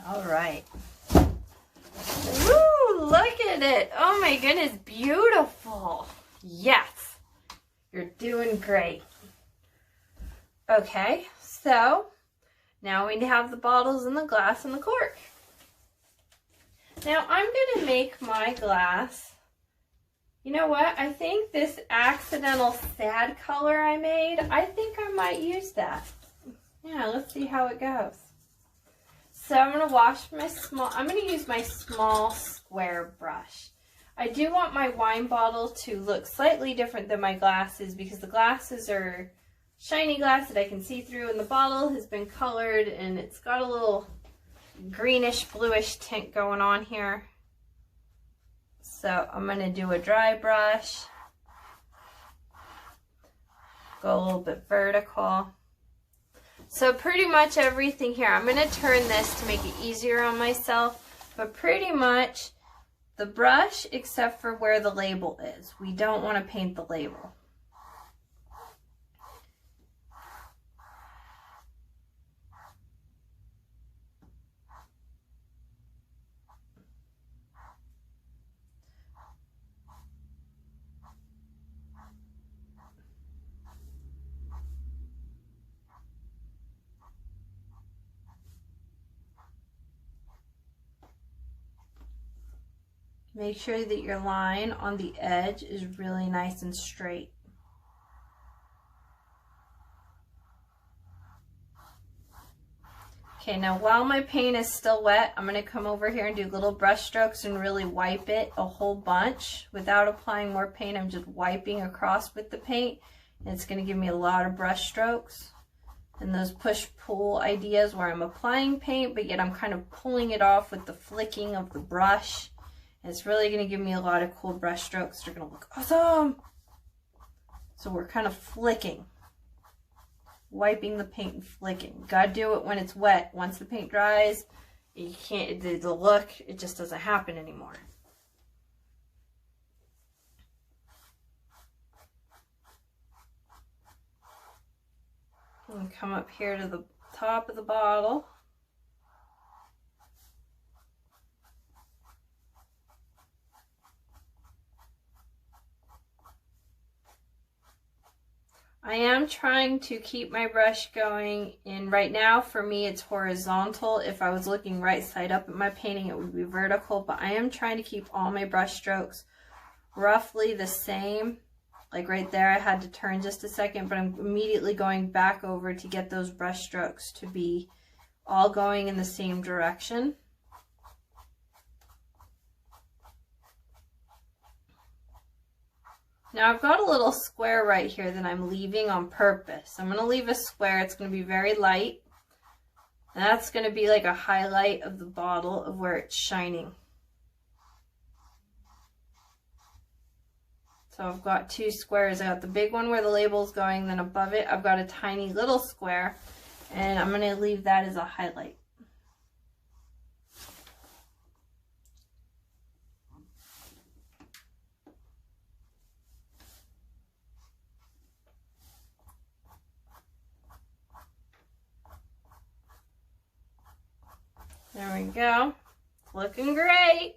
All right. Woo, look at it. Oh my goodness, beautiful. Yes, you're doing great. Okay, so now we have the bottles and the glass and the cork. Now I'm going to make my glass. You know what? I think this accidental sad color I made, I think I might use that. Yeah, let's see how it goes. So I'm going to wash my I'm going to use my small square brush. I do want my wine bottle to look slightly different than my glasses because the glasses are shiny glass that I can see through, and the bottle has been colored and it's got a little greenish bluish tint going on here. So I'm going to do a dry brush, go a little bit vertical. So pretty much everything here, I'm going to turn this to make it easier on myself, but pretty much the brush except for where the label is. We don't want to paint the label. Make sure that your line on the edge is really nice and straight. Okay, now while my paint is still wet, I'm going to come over here and do little brush strokes and really wipe it a whole bunch. Without applying more paint, I'm just wiping across with the paint. And it's going to give me a lot of brush strokes. And those push-pull ideas where I'm applying paint, but yet I'm kind of pulling it off with the flicking of the brush. It's really going to give me a lot of cool brush strokes. They're going to look awesome. So we're kind of flicking, wiping the paint and flicking. You got to do it when it's wet. Once the paint dries, you can't, the look, it just doesn't happen anymore. And come up here to the top of the bottle. I am trying to keep my brush going, and right now for me it's horizontal. If I was looking right side up at my painting it would be vertical, but I am trying to keep all my brush strokes roughly the same. Like right there I had to turn just a second, but I'm immediately going back over to get those brush strokes to be all going in the same direction. Now I've got a little square right here that I'm leaving on purpose. I'm going to leave a square. It's going to be very light. And that's going to be like a highlight of the bottle of where it's shining. So I've got two squares. I got the big one where the label's going, then above it I've got a tiny little square, and I'm going to leave that as a highlight. There we go. Looking great.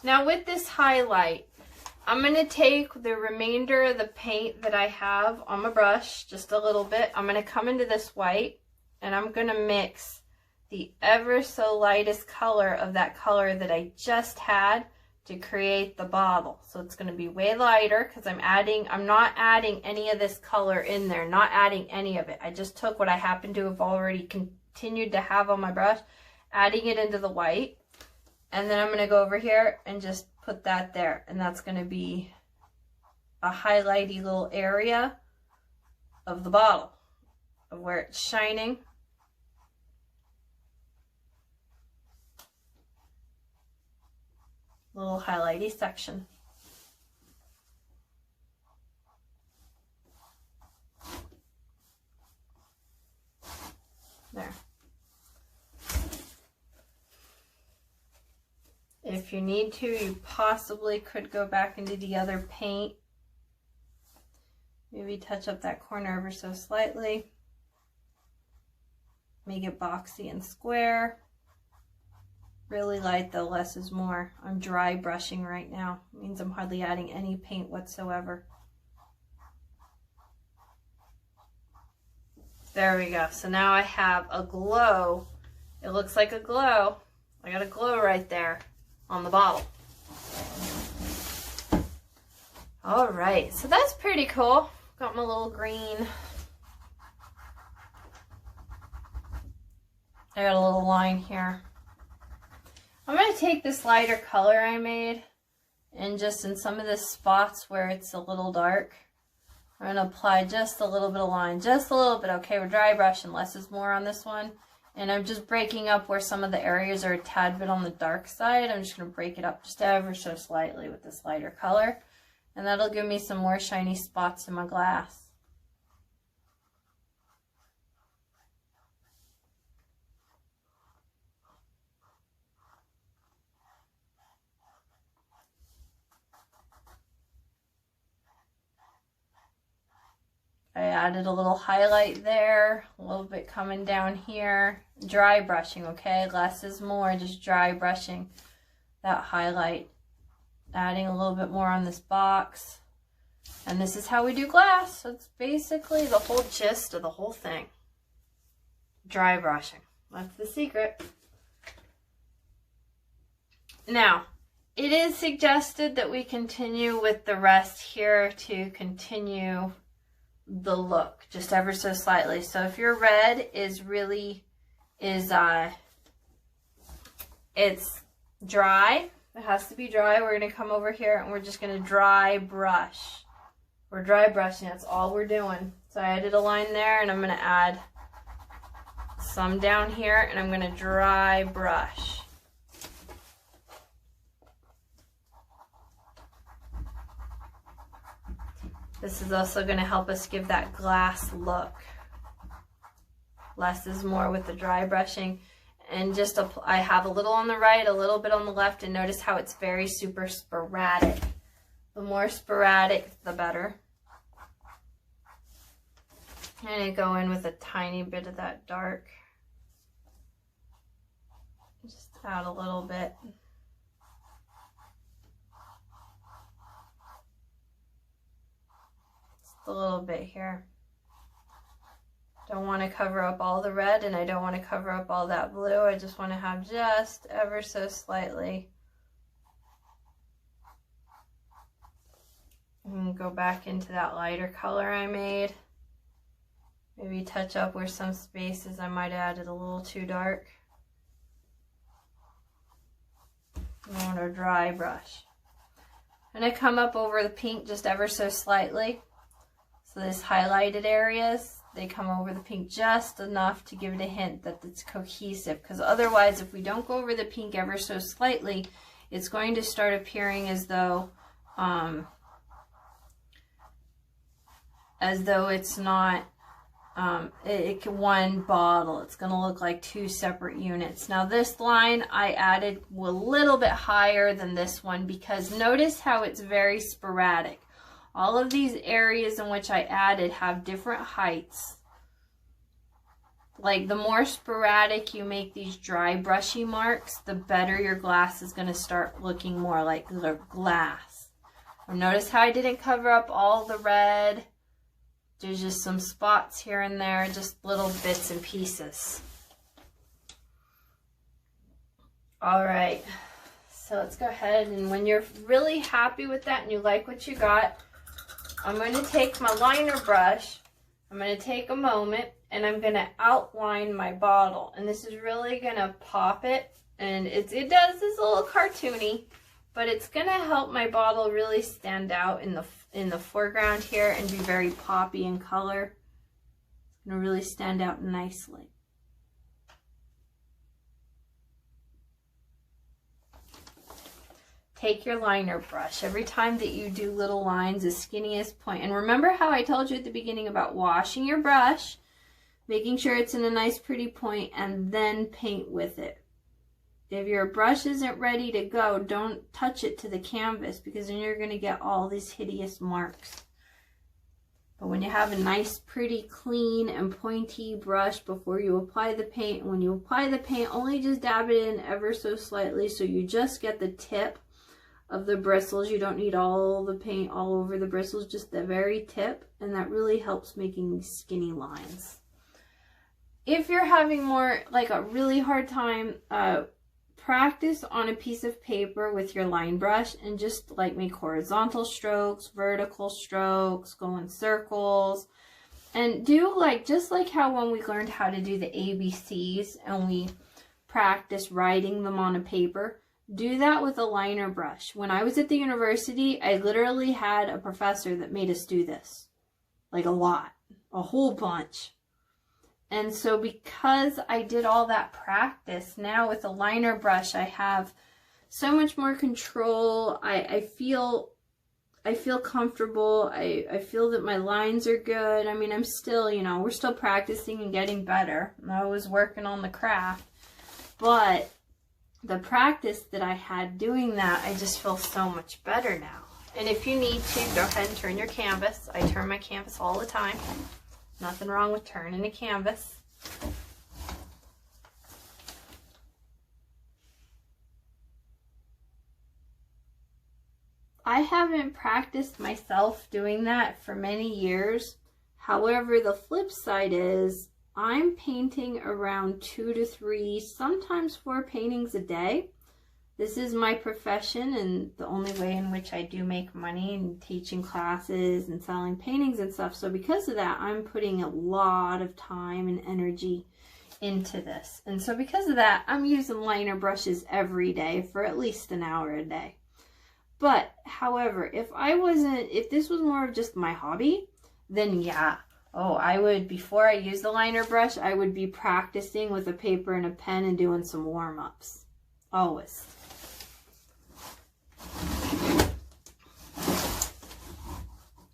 Now with this highlight, I'm going to take the remainder of the paint that I have on my brush, just a little bit. I'm going to come into this white and I'm going to mix the ever so lightest color of that color that I just had to create the bottle. So it's going to be way lighter because I'm not adding any of this color in there, not adding any of it. I just took what I happen to have already continued to have on my brush, adding it into the white, and then I'm going to go over here and just put that there, and that's going to be a highlighty little area of the bottle of where it's shining. Little highlighty section. if you need to, you possibly could go back into the other paint. Maybe touch up that corner ever so slightly. Make it boxy and square. Really light though, less is more. I'm dry brushing right now. It means I'm hardly adding any paint whatsoever. There we go. So now I have a glow. It looks like a glow. I got a glow right there on the bottle. All right, so that's pretty cool. Got my little green. I got a little line here. I'm going to take this lighter color I made and just in some of the spots where it's a little dark, I'm going to apply just a little bit of line, just a little bit. Okay, we're dry brushing, less is more on this one. And I'm just breaking up where some of the areas are a tad bit on the dark side. I'm just going to break it up just ever so slightly with this lighter color. And that'll give me some more shiny spots in my glass. I added a little highlight there, a little bit coming down here. Dry brushing, okay? Less is more, just dry brushing that highlight. Adding a little bit more on this box. And this is how we do glass. So it's basically the whole gist of the whole thing. Dry brushing. That's the secret. Now, it is suggested that we continue with the rest here to continue the look just ever so slightly. So if your red is it's dry, it has to be dry, we're going to come over here and we're just going to dry brush. We're dry brushing, that's all we're doing. So I added a line there and I'm going to add some down here and I'm going to dry brush. This is also going to help us give that glass look. Less is more with the dry brushing. And just I have a little on the right, a little bit on the left, and notice how it's very super sporadic. The more sporadic, the better. And I go in with a tiny bit of that dark. Just add a little bit. A little bit here. Don't want to cover up all the red and I don't want to cover up all that blue. I just want to have just ever so slightly. And go back into that lighter color I made. Maybe touch up where some spaces I might have added a little too dark. I want to dry brush. I'm going to come up over the pink just ever so slightly. So this highlighted areas, they come over the pink just enough to give it a hint that it's cohesive. Because otherwise, if we don't go over the pink ever so slightly, it's going to start appearing as though it's not one bottle. It's going to look like two separate units. Now this line I added a little bit higher than this one because notice how it's very sporadic. All of these areas in which I added have different heights. Like the more sporadic you make these dry brushy marks, the better your glass is going to start looking more like the glass. Notice how I didn't cover up all the red. There's just some spots here and there, just little bits and pieces. All right, so let's go ahead and when you're really happy with that and you like what you got, I'm going to take my liner brush, I'm going to take a moment, and I'm going to outline my bottle. And this is really going to pop it, and it does this a little cartoony, but it's going to help my bottle really stand out in the foreground here and be very poppy in color. It's going to really stand out nicely. Take your liner brush. Every time that you do little lines, the skinniest point. And remember how I told you at the beginning about washing your brush, making sure it's in a nice pretty point, and then paint with it. If your brush isn't ready to go, don't touch it to the canvas, because then you're going to get all these hideous marks. But when you have a nice, pretty, clean, and pointy brush before you apply the paint, when you apply the paint, only just dab it in ever so slightly so you just get the tip of the bristles. You don't need all the paint all over the bristles, just the very tip, and that really helps making these skinny lines. If you're having more, like a really hard time, practice on a piece of paper with your line brush and just like make horizontal strokes, vertical strokes, go in circles, and do like, just like how when we learned how to do the ABCs and we practice writing them on a paper, do that with a liner brush. When I was at the university, I literally had a professor that made us do this, like a lot, a whole bunch. And so because I did all that practice, now with a liner brush, I have so much more control. I feel comfortable. I feel that my lines are good. I mean, I'm still, you know, we're still practicing and getting better. I was working on the craft. But the practice that I had doing that, I just feel so much better now. And if you need to, go ahead and turn your canvas. I turn my canvas all the time. Nothing wrong with turning a canvas. I haven't practiced myself doing that for many years. However, the flip side is I'm painting around 2 to 3, sometimes 4 paintings a day. This is my profession and the only way in which I do make money, and teaching classes and selling paintings and stuff. So because of that, I'm putting a lot of time and energy into this. And so because of that, I'm using liner brushes every day for at least an hour a day. But however, if this was more of just my hobby, then yeah. Oh, I would, before I use the liner brush, I would be practicing with a paper and a pen and doing some warm-ups. Always.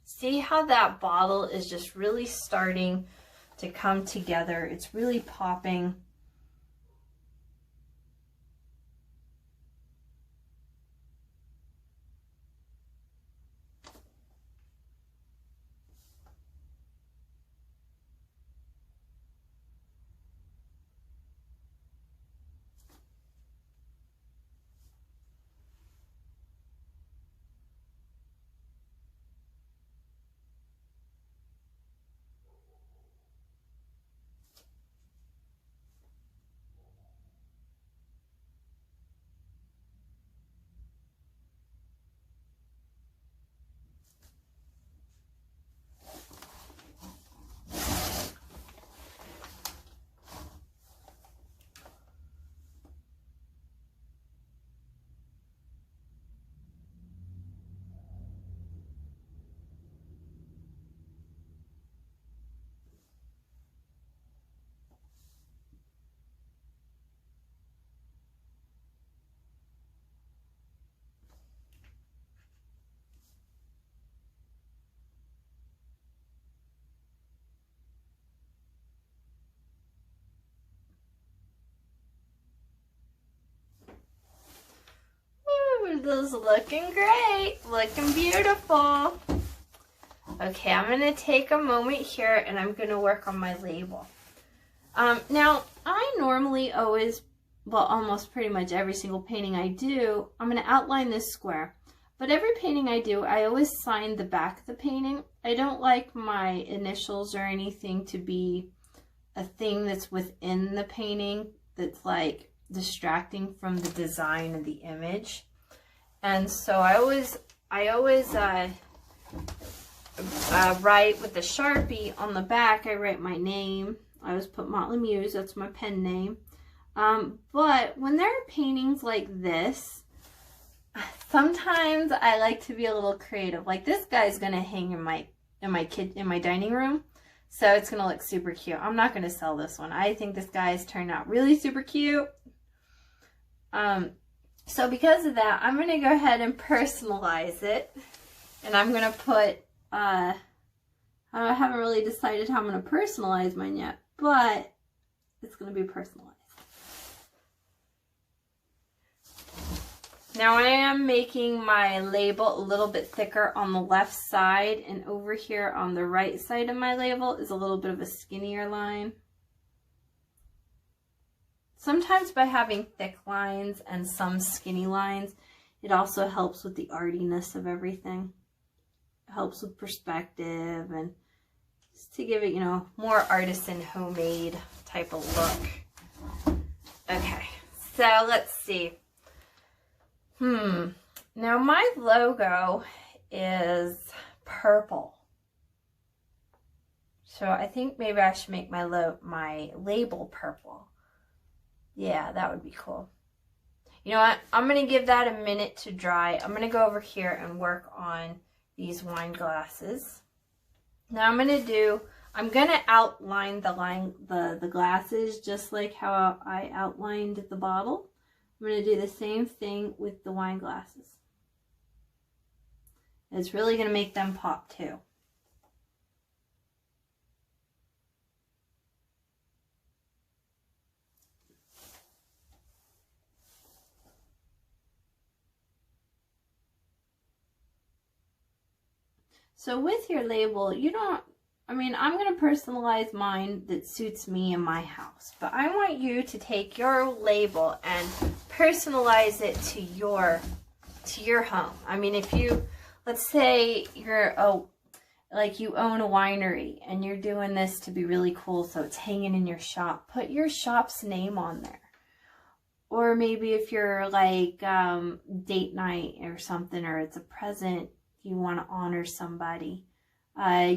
See how that bottle is just really starting to come together? It's really popping. This is looking great, looking beautiful. Okay, I'm gonna take a moment here and I'm gonna work on my label. Now, I normally always, well, almost pretty much every single painting I do, I'm gonna outline this square. But every painting I do, I always sign the back of the painting. I don't like my initials or anything to be a thing that's within the painting that's like distracting from the design of the image. And so I always write with the Sharpie on the back. I write my name. I always put Motley Muse. That's my pen name. But when there are paintings like this, sometimes I like to be a little creative. Like this guy's gonna hang in my dining room, so it's gonna look super cute. I'm not gonna sell this one. I think this guy's turned out really super cute. So because of that, I'm going to go ahead and personalize it. And I'm going to put, I haven't really decided how I'm going to personalize mine yet, but it's going to be personalized. Now I am making my label a little bit thicker on the left side, and over here on the right side of my label is a little bit of a skinnier line. Sometimes by having thick lines and some skinny lines, it also helps with the artiness of everything. It helps with perspective and just to give it, you know, more artisan, homemade type of look. Okay, so let's see. Now my logo is purple. So I think maybe I should make my label purple. Yeah, that would be cool. You know what? I'm going to give that a minute to dry. I'm going to go over here and work on these wine glasses. Now I'm going to outline the glasses just like how I outlined the bottle. I'm going to do the same thing with the wine glasses. It's really going to make them pop too. So with your label, I'm going to personalize mine that suits me and my house. But I want you to take your label and personalize it to your home. I mean, if you, let's say you own a winery and you're doing this to be really cool, so it's hanging in your shop, put your shop's name on there. Or maybe if you're like date night or something, or it's a present, you want to honor somebody,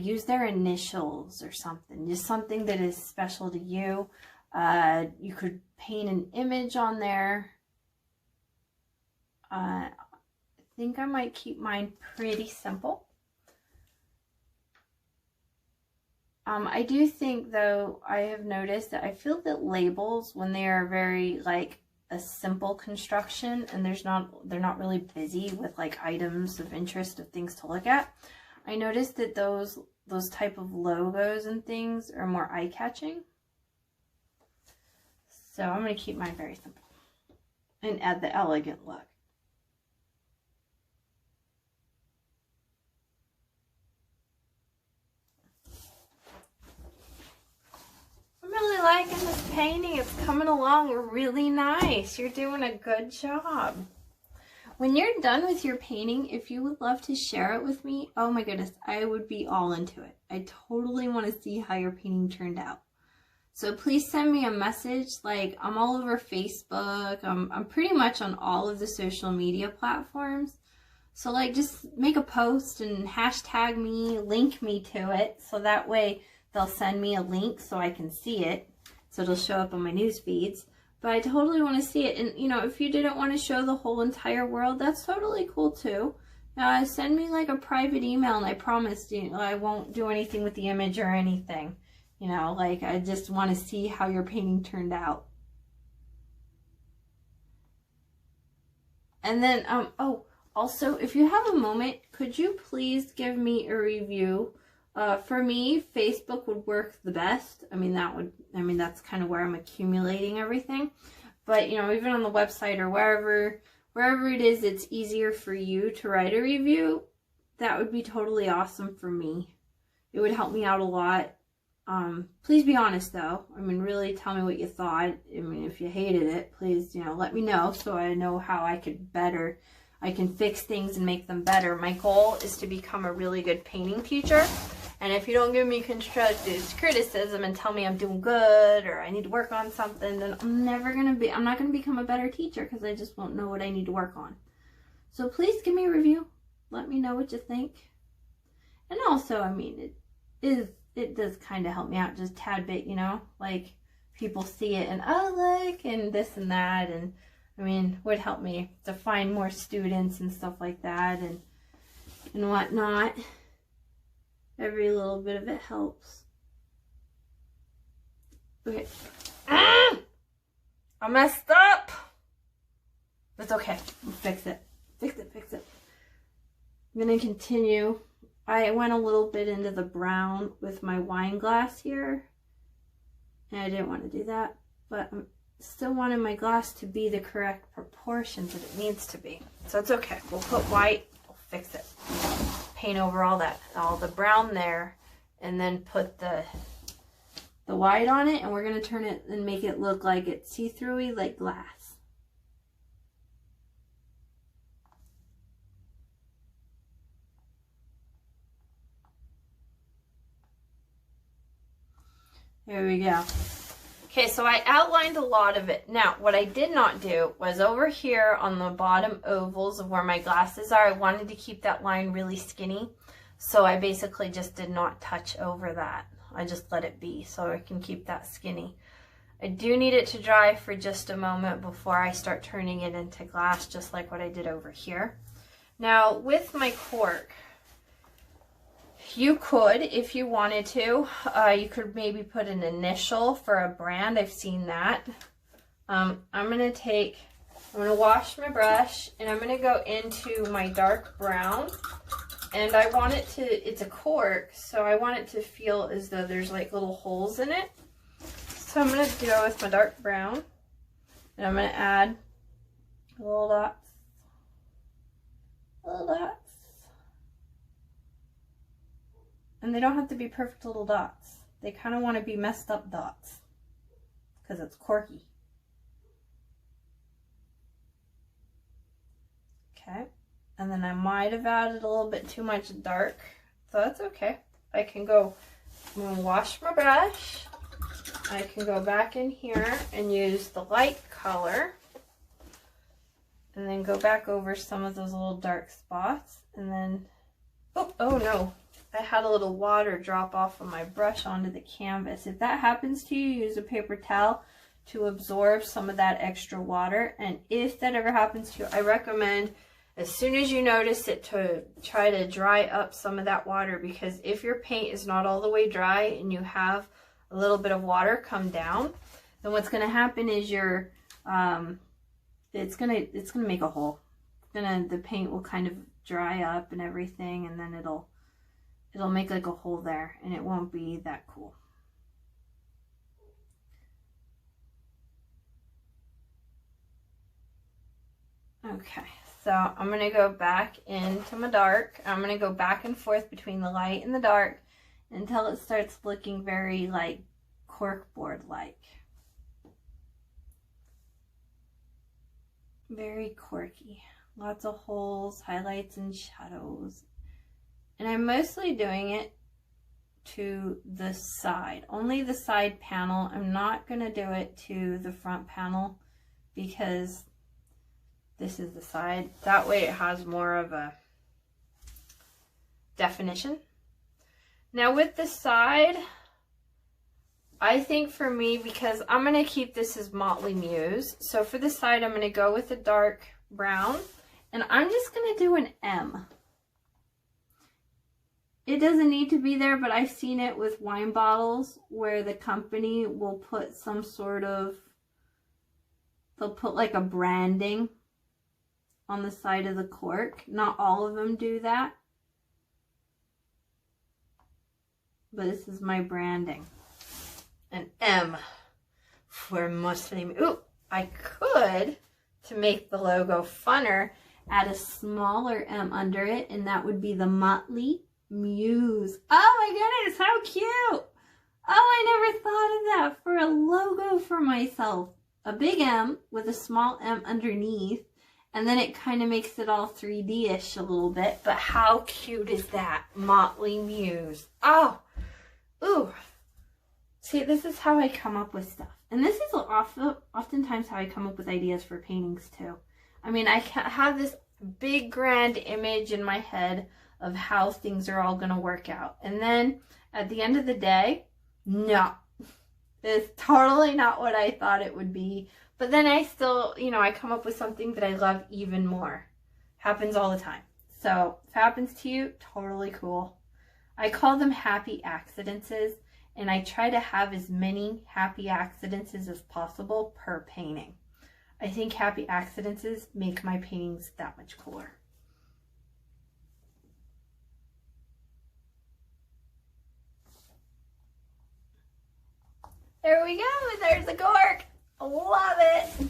use their initials or something, just something that is special to you. You could paint an image on there. I think I might keep mine pretty simple. I do think, though, I have noticed that I feel that labels, when they are very like a simple construction and they're not really busy with like items of interest of things to look at, I noticed that those type of logos and things are more eye-catching. So I'm going to keep mine very simple and add the elegant look. I'm really liking this painting. It's coming along really nice. You're doing a good job. When you're done with your painting, if you would love to share it with me, oh my goodness, I would be all into it. I totally want to see how your painting turned out. So please send me a message. Like, I'm all over Facebook. I'm pretty much on all of the social media platforms. So like, just make a post and hashtag me, link me to it, so that way they'll send me a link so I can see it. So it'll show up on my news feeds. But I totally want to see it. And, you know, if you didn't want to show the whole entire world, that's totally cool too. Send me like a private email, and I promise you, I won't do anything with the image or anything. You know, like, I just want to see how your painting turned out. And then, oh, also, if you have a moment, could you please give me a review? For me, Facebook would work the best. That's kind of where I'm accumulating everything. But, you know, even on the website or wherever it is, it's easier for you to write a review. That would be totally awesome for me. It would help me out a lot. Please be honest though. I mean, really tell me what you thought. I mean, if you hated it, please, you know, let me know so I know how I can fix things and make them better. My goal is to become a really good painting teacher. And if you don't give me constructive criticism and tell me I'm doing good or I need to work on something, then I'm not going to become a better teacher, because I just won't know what I need to work on. So please give me a review. Let me know what you think. And also, I mean, it does kind of help me out just a tad bit, you know, like people see it and, oh, look, and this and that. And I mean, would help me to find more students and stuff like that and whatnot. Every little bit of it helps. Okay. I messed up. That's okay. We'll fix it. Fix it. I'm going to continue. I went a little bit into the brown with my wine glass here. And I didn't want to do that. But still wanted my glass to be the correct proportions that it needs to be. So it's okay. We'll put white, we'll fix it. Paint over all the brown there, and then put the white on it, and we're gonna turn it and make it look like it's see-through-y like glass. There we go. Okay, so I outlined a lot of it. Now, what I did not do was over here on the bottom ovals of where my glasses are, I wanted to keep that line really skinny. So I basically just did not touch over that. I just let it be so I can keep that skinny. I do need it to dry for just a moment before I start turning it into glass, just like what I did over here. Now, with my cork, you could, if you wanted to, you could maybe put an initial for a brand. I've seen that. I'm going to wash my brush, and I'm going to go into my dark brown. And I want it to, it's a cork, so I want it to feel as though there's like little holes in it. So I'm going to go with my dark brown, and I'm going to add little dots. Little dots. And they don't have to be perfect little dots. They kind of want to be messed up dots because it's corky. Okay. And then I might have added a little bit too much dark, so that's okay. I can go, I'm going to wash my brush. I can go back in here and use the light color. And then go back over some of those little dark spots. And then, oh no. I had a little water drop off of my brush onto the canvas. If that happens to you, use a paper towel to absorb some of that extra water. And if that ever happens to you, I recommend as soon as you notice it to try to dry up some of that water, because if your paint is not all the way dry and you have a little bit of water come down, then what's going to happen is your it's gonna make a hole. The paint will kind of dry up and everything, and then it'll make like a hole there, and it won't be that cool. Okay, so I'm going to go back into my dark. I'm going to go back and forth between the light and the dark until it starts looking very like corkboard-like. Very corky. Lots of holes, highlights, and shadows. And I'm mostly doing it to the side, only the side panel. I'm not going to do it to the front panel because this is the side. That way it has more of a definition. Now with the side, I think for me, because I'm going to keep this as Motley Muse, so for the side I'm going to go with a dark brown, and I'm just going to do an M. It doesn't need to be there, but I've seen it with wine bottles where the company will put some sort of, they'll put like a branding on the side of the cork. Not all of them do that, but this is my branding. An M for Motley Muse. Ooh, I could, to make the logo funner, add a smaller M under it, and that would be the Motley Muse. Oh my goodness, how cute! Oh, I never thought of that for a logo for myself. A big M with a small M underneath, and then it kind of makes it all 3D-ish a little bit. But how cute is that? Motley Muse. Oh, ooh. See, this is how I come up with stuff. And this is oftentimes how I come up with ideas for paintings too. I mean, I have this big grand image in my head of how things are all going to work out. And then at the end of the day, no. It's totally not what I thought it would be. But then I still, you know, I come up with something that I love even more. Happens all the time. So if it happens to you, totally cool. I call them happy accidents, and I try to have as many happy accidents as possible per painting. I think happy accidents make my paintings that much cooler. There we go. There's the cork. Love it.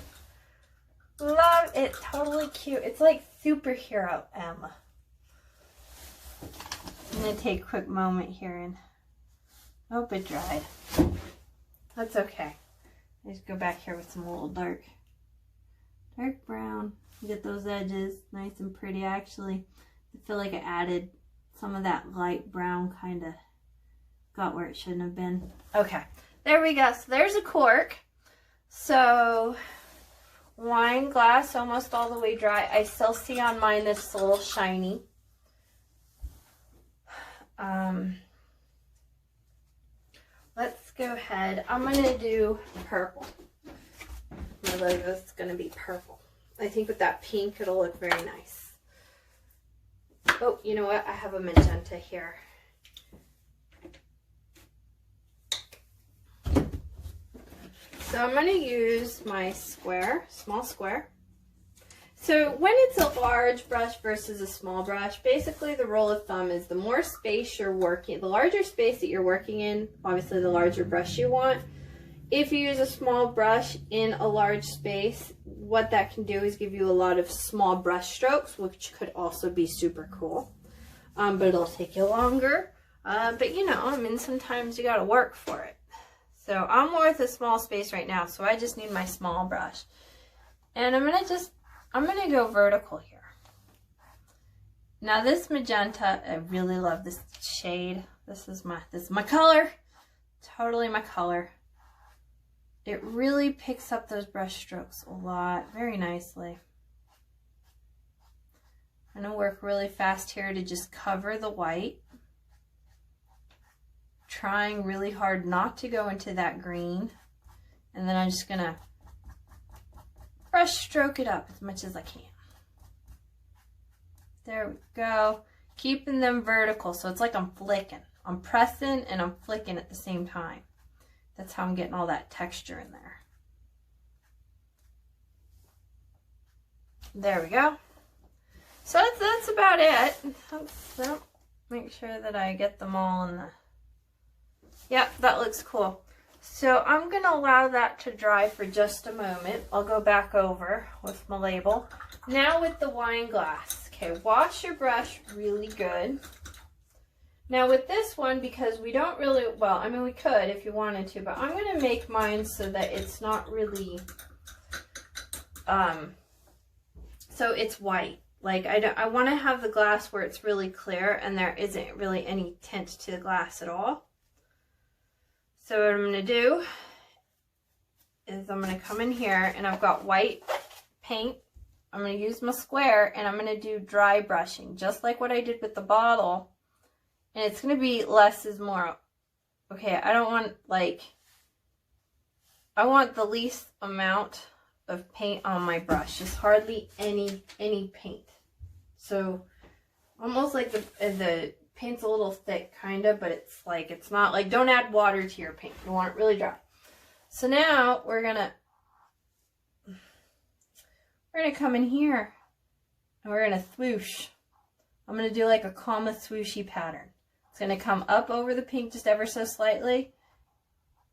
Love it. Totally cute. It's like superhero Emma. I'm going to take a quick moment here and hope it dried. That's okay. I just go back here with some little dark brown. Get those edges nice and pretty. Actually, I feel like I added some of that light brown, kind of got where it shouldn't have been. Okay, there we go. So there's a cork. So wine glass almost all the way dry. I still see on mine this a little shiny. Let's go ahead. I'm going to do purple. My logo is going to be purple. I think with that pink, it'll look very nice. Oh, you know what? I have a magenta here. So I'm going to use my square, small square. So when it's a large brush versus a small brush, basically the rule of thumb is the more space you're working, the larger space that you're working in, obviously the larger brush you want. If you use a small brush in a large space, what that can do is give you a lot of small brush strokes, which could also be super cool. But it'll take you longer. But you know, I mean, sometimes you got to work for it. So I'm more with a small space right now, so I just need my small brush. And I'm going to go vertical here. Now this magenta, I really love this shade. This is my color. Totally my color. It really picks up those brush strokes a lot, very nicely. I'm going to work really fast here to just cover the white. Trying really hard not to go into that green. And then I'm just going to brush stroke it up as much as I can. There we go. Keeping them vertical, so it's like I'm flicking. I'm pressing and I'm flicking at the same time. That's how I'm getting all that texture in there. There we go. So that's about it. So make sure that I get them all in the... Yep, that looks cool. So I'm going to allow that to dry for just a moment. I'll go back over with my label. Now with the wine glass. Okay, wash your brush really good. Now with this one, because we don't really, well, I mean we could if you wanted to, but I'm going to make mine so that it's not really, so it's white. Like I want to have the glass where it's really clear and there isn't really any tint to the glass at all. So what I'm going to do is I'm going to come in here and I've got white paint. I'm going to use my square and I'm going to do dry brushing, just like what I did with the bottle. And it's going to be less is more. Okay, I don't want, like, I want the least amount of paint on my brush. Just hardly any paint. So almost like the paint's a little thick, kind of, but it's like, it's not like, don't add water to your paint. You want it really dry. So now we're gonna come in here and we're gonna swoosh. I'm gonna do like a comma swooshy pattern. It's gonna come up over the pink just ever so slightly,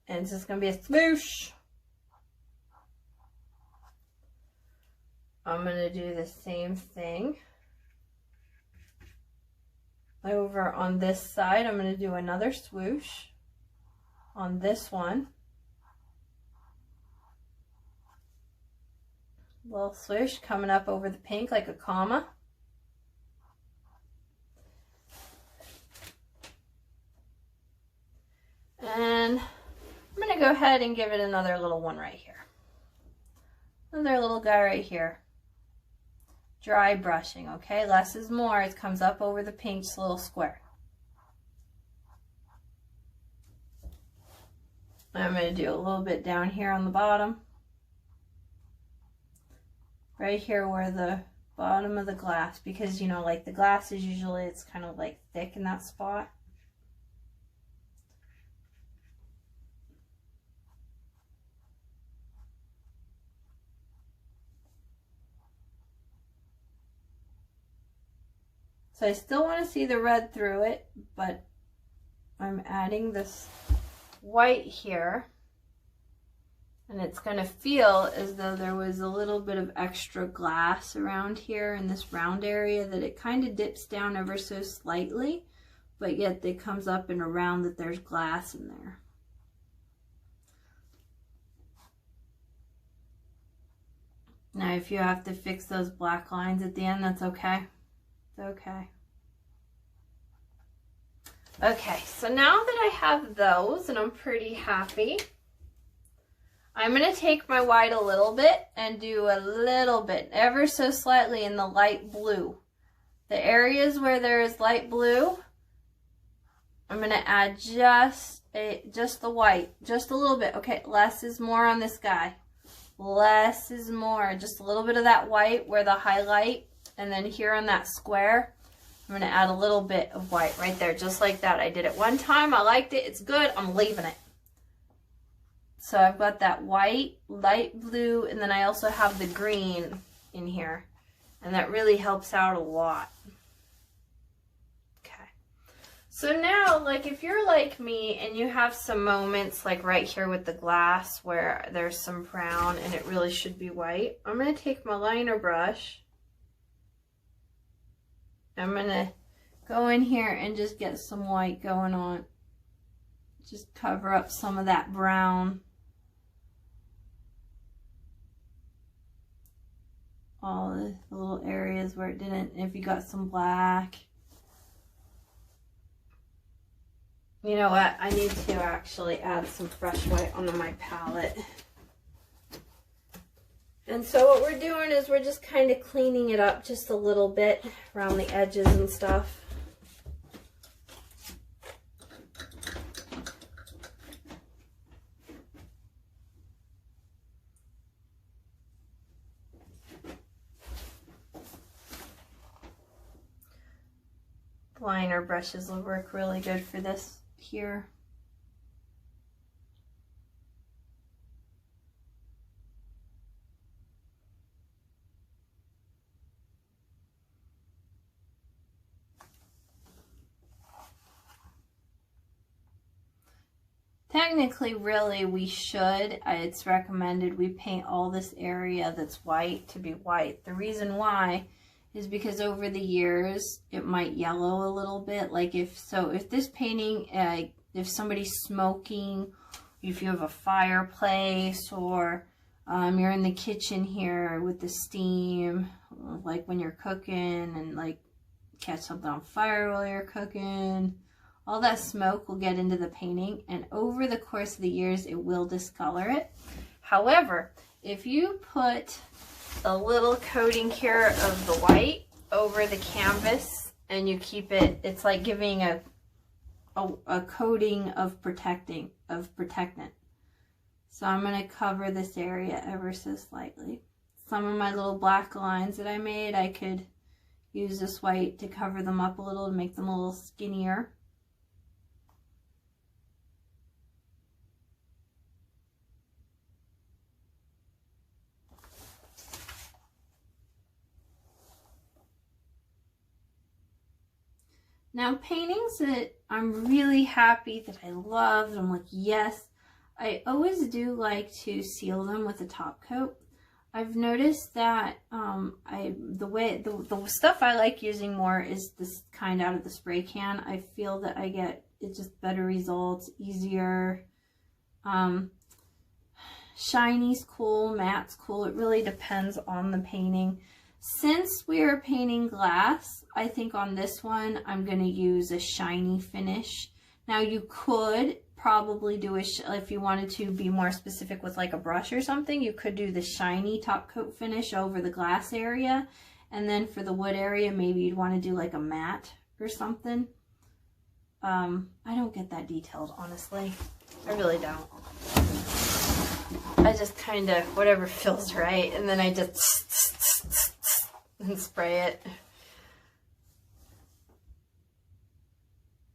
and it's just gonna be a swoosh. I'm gonna do the same thing over on this side. I'm going to do another swoosh on this one. Little swoosh coming up over the pink like a comma. And I'm going to go ahead and give it another little one right here. Another little guy right here. Dry brushing, okay? Less is more. It comes up over the pink, just a little square. I'm going to do a little bit down here on the bottom. Right here where the bottom of the glass, because, you know, like the glass is usually, it's kind of like thick in that spot. So I still want to see the red through it, but I'm adding this white here And it's going to feel as though there was a little bit of extra glass around here in this round area, that it kind of dips down ever so slightly, but yet it comes up and around that there's glass in there. Now, if you have to fix those black lines at the end, that's okay. It's okay. Okay, so now that I have those and I'm pretty happy, I'm going to take my white a little bit and do a little bit, ever so slightly, in the light blue. The areas where there is light blue, I'm going to add just the white, just a little bit. Okay, less is more on this guy. Less is more. Just a little bit of that white where the highlight, and then here on that square, I'm going to add a little bit of white right there, just like that. I did it one time. I liked it. It's good. I'm leaving it. So I've got that white, light blue, and then I also have the green in here. And that really helps out a lot. Okay. So now, like, if you're like me and you have some moments like right here with the glass where there's some brown and it really should be white, I'm going to take my liner brush. I'm going to go in here and just get some white going on. Just cover up some of that brown. All the little areas where it didn't, if you got some black. You know what, I need to actually add some fresh white onto my palette. And so what we're doing is we're just kind of cleaning it up just a little bit around the edges and stuff. Liner brushes will work really good for this here. Technically, really, we should, it's recommended we paint all this area that's white to be white. The reason why is because over the years it might yellow a little bit. Like if this painting, if somebody's smoking, if you have a fireplace, or you're in the kitchen here with the steam, like when you're cooking and like catch something on fire while you're cooking, all that smoke will get into the painting, and over the course of the years it will discolor it. However, if you put a little coating here of the white over the canvas and you keep it, it's like giving a coating of protectant. So I'm going to cover this area ever so slightly. Some of my little black lines that I made, I could use this white to cover them up a little to make them a little skinnier. Now, paintings that I'm really happy that I love, I'm like, yes, I always do like to seal them with a top coat. I've noticed that the stuff I like using more is this kind out of the spray can. I feel that I get it just better results, easier. Shiny's cool, matte's cool. It really depends on the painting. Since we are painting glass, I think on this one, I'm going to use a shiny finish. Now you could probably do if you wanted to be more specific with like a brush or something, you could do the shiny top coat finish over the glass area. And then for the wood area, maybe you'd want to do like a matte or something. I don't get that detailed, honestly. I really don't. I just kind of, whatever feels right, and then I just and spray it.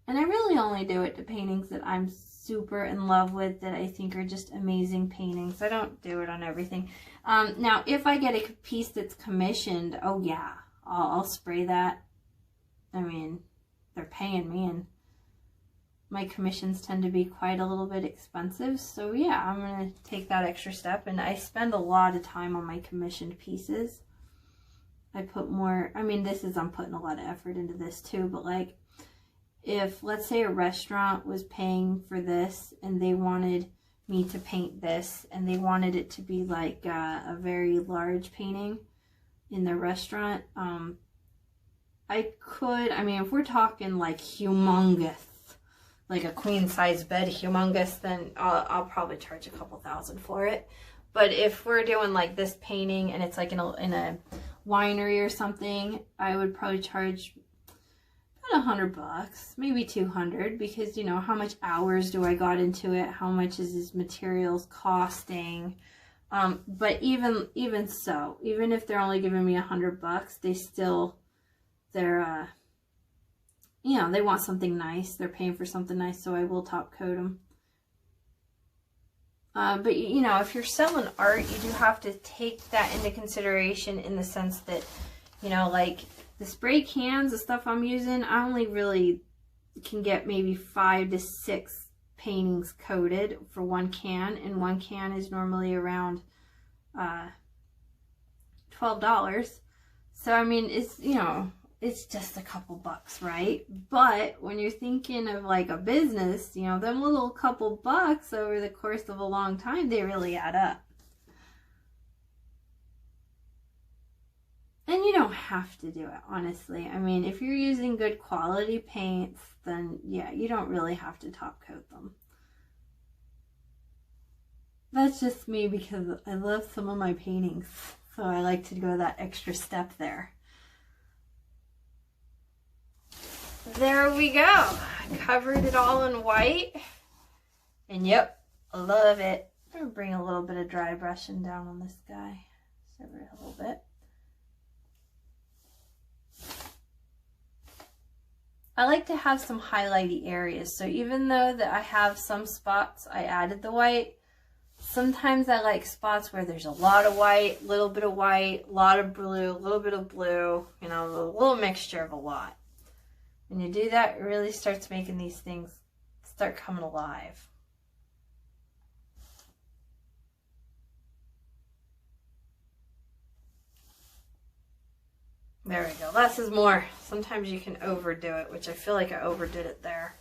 And I really only do it to paintings that I'm super in love with, that I think are just amazing paintings. I don't do it on everything. Now, if I get a piece that's commissioned, oh yeah, I'll spray that. I mean, they're paying me, and my commissions tend to be quite a little bit expensive. So yeah, I'm going to take that extra step, and I spend a lot of time on my commissioned pieces. I put more, I mean, I'm putting a lot of effort into this too, but like if, let's say a restaurant was paying for this and they wanted me to paint this and they wanted it to be like a very large painting in their restaurant, I mean, if we're talking like humongous, like a queen size bed humongous, then I'll probably charge a couple $1,000 for it. But if we're doing like this painting and it's like in a winery or something, I would probably charge about $100, maybe $200, because you know, how much hours do I got into it? How much is this materials costing? But even so, even if they're only giving me $100, they're you know, they want something nice. They're paying for something nice, so I will top coat them. But you know, if you're selling art, you do have to take that into consideration in the sense that, you know, like the spray cans, the stuff I'm using, I only really can get maybe 5 to 6 paintings coated for one can, and one can is normally around $12. So I mean, it's, you know, it's just a couple bucks, right? But when you're thinking of like a business, you know, them little couple bucks over the course of a long time, they really add up. And you don't have to do it, honestly. I mean, if you're using good quality paints, then yeah, you don't really have to top coat them. That's just me because I love some of my paintings, so I like to go that extra step there. There we go. I covered it all in white. And yep, I love it. I'm going to bring a little bit of dry brushing down on this guy. Just over it a little bit. I like to have some highlighty areas. So even though that I have some spots I added the white, sometimes I like spots where there's a lot of white, little bit of white, a lot of blue, a little bit of blue, you know, a little mixture of a lot. When you do that, it really starts making these things start coming alive. There we go. Less is more. Sometimes you can overdo it, which I feel like I overdid it there.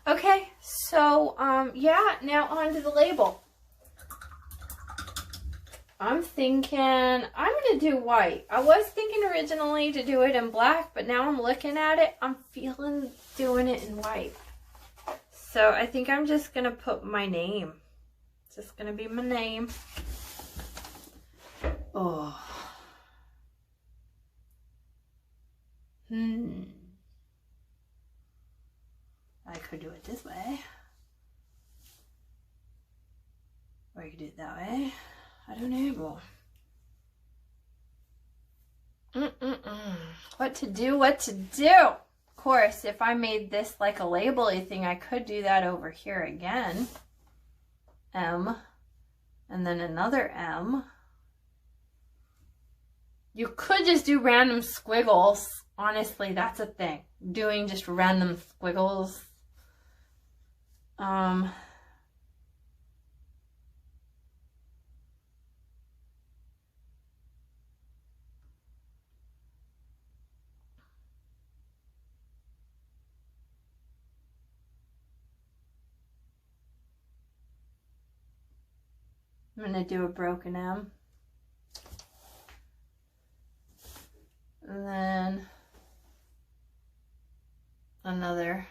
Okay, so yeah, now on to the label. I'm thinking I'm going to do white. I was thinking originally to do it in black, but now I'm looking at it, I'm feeling doing it in white. So I think I'm just going to put my name. It's just going to be my name. Oh. I could do it this way. Or you could do it that way. I don't know. What to do, what to do. Of course, if I made this like a label-y thing, I could do that over here again. M. And then another M. You could just do random squiggles. Honestly, that's a thing. Doing just random squiggles. I'm going to do a broken M. And then another.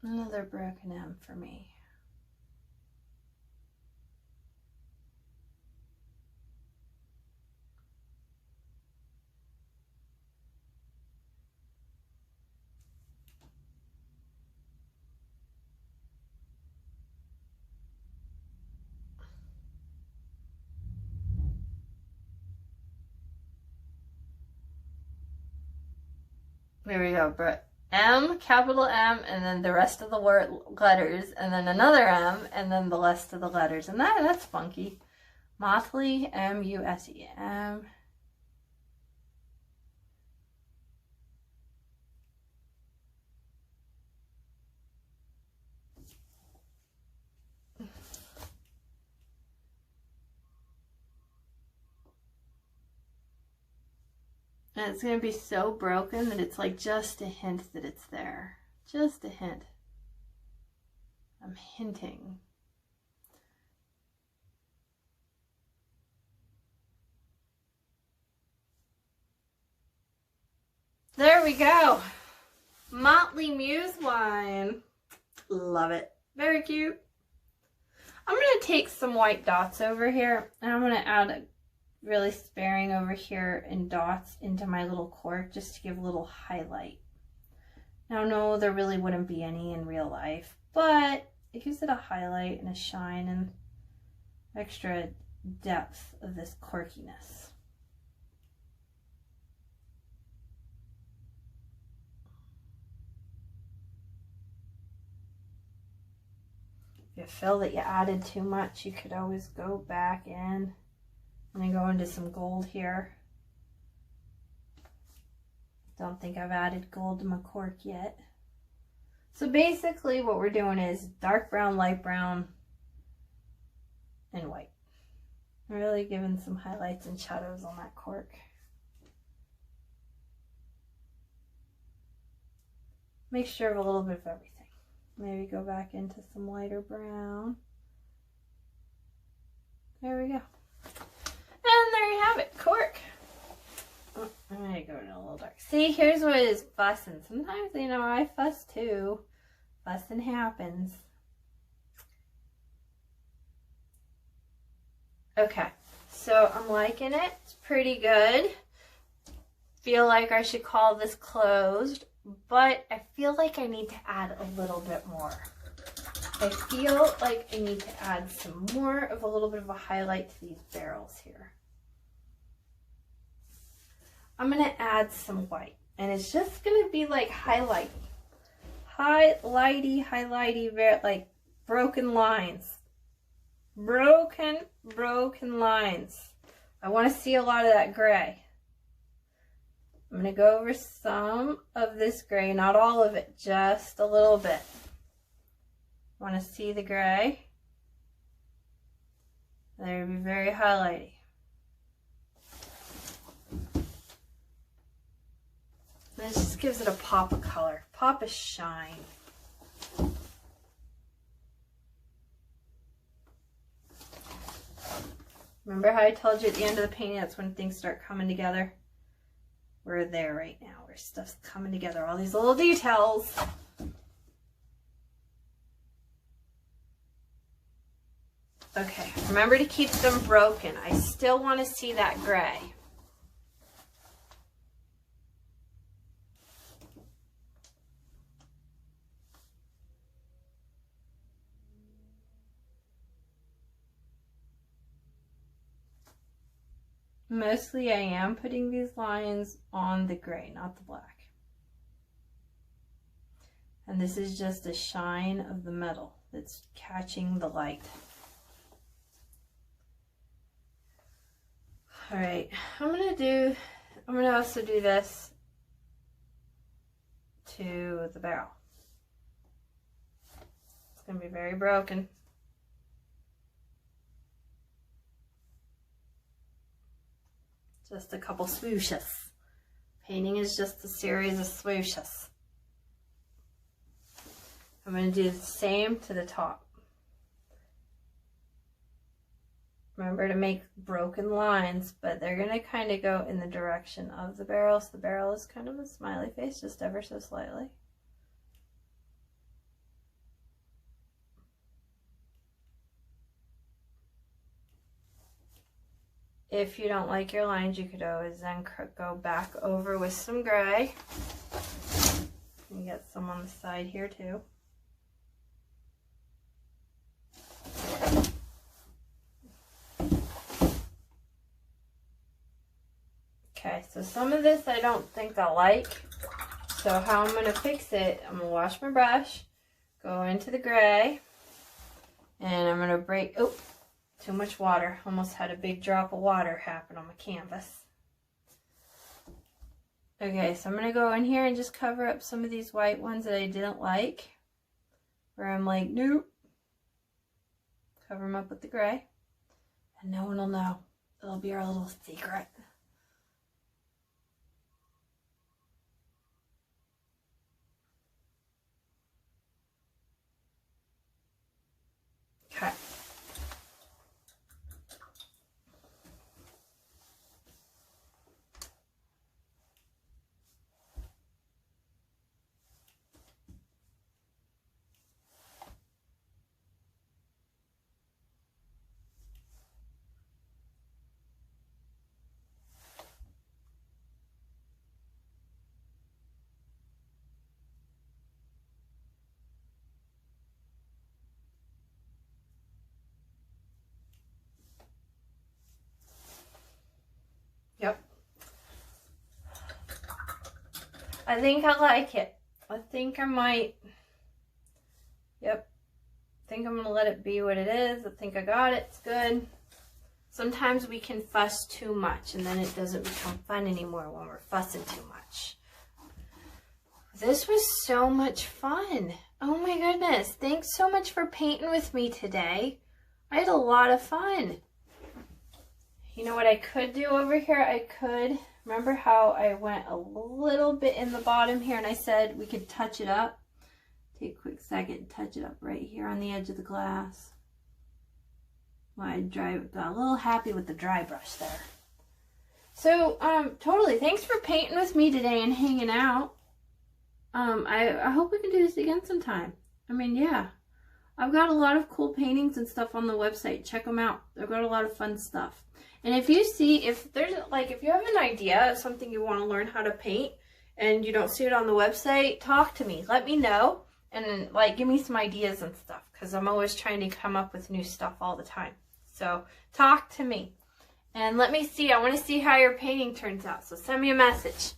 Another broken M for me. There we go, but M, capital M, and then the rest of the word letters, and then another M, and then the rest of the letters. And that's funky. Motley, M-U-S-E, M. And it's going to be so broken that it's like just a hint that it's there. Just a hint. I'm hinting. There we go. Motley Muse wine. Love it. Very cute. I'm going to take some white dots over here, and I'm going to add a really sparing over here in dots into my little cork just to give a little highlight. Now, no, there really wouldn't be any in real life, but it gives it a highlight and a shine and extra depth of this corkiness. If you feel that you added too much, you could always go back in and then go into some gold here. Don't think I've added gold to my cork yet. So basically what we're doing is dark brown, light brown, and white. Really giving some highlights and shadows on that cork. Mixture of a little bit of everything. Maybe go back into some lighter brown. There we go. And there you have it, cork. Oh, I'm gonna go in a little dark. See, here's what is fussing. Sometimes, you know, I fuss too. Fussing happens. Okay, so I'm liking it. It's pretty good. Feel like I should call this closed, but I feel like I need to add a little bit more. I feel like I need to add some more of a little bit of a highlight to these barrels here. I'm going to add some white, and it's just going to be like highlighty, like broken lines. Broken lines. I want to see a lot of that gray. I'm going to go over some of this gray, not all of it, just a little bit. I want to see the gray. There would be very highlighty. This just gives it a pop of color, pop of shine. Remember how I told you at the end of the painting, that's when things start coming together? We're there right now, where stuff's coming together, all these little details. Okay, remember to keep them broken. I still want to see that gray. Mostly I am putting these lines on the gray, not the black. And this is just a shine of the metal that's catching the light. All right, I'm gonna also do this to the barrel. It's gonna be very broken. Just a couple swooshes. Painting is just a series of swooshes. I'm going to do the same to the top. Remember to make broken lines, but they're going to kind of go in the direction of the barrel. So the barrel is kind of a smiley face, just ever so slightly. If you don't like your lines, you could always then go back over with some gray. You get some on the side here too. Okay, so some of this I don't think I like. So how I'm going to fix it, I'm going to wash my brush, go into the gray, and I'm going to break, oh, too much water. Almost had a big drop of water happen on my canvas. Okay, so I'm going to go in here and just cover up some of these white ones that I didn't like. Where I'm like, nope. Cover them up with the gray. And no one will know. It'll be our little secret. I think I like it. I think I might. Yep. I think I'm going to let it be what it is. I think I got it. It's good. Sometimes we can fuss too much and then it doesn't become fun anymore when we're fussing too much. This was so much fun. Oh my goodness. Thanks so much for painting with me today. I had a lot of fun. You know what I could do over here? I could, remember how I went a little bit in the bottom here and I said we could touch it up? Take a quick second and touch it up right here on the edge of the glass. Well, I got a little happy with the dry brush there. So, totally, thanks for painting with me today and hanging out. I hope we can do this again sometime. I mean, yeah. I've got a lot of cool paintings and stuff on the website. Check them out. I've got a lot of fun stuff. And if you see, if you have an idea of something you want to learn how to paint and you don't see it on the website, talk to me. Let me know and give me some ideas and stuff because I'm always trying to come up with new stuff all the time. So talk to me and let me see. I want to see how your painting turns out. So send me a message.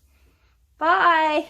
Bye.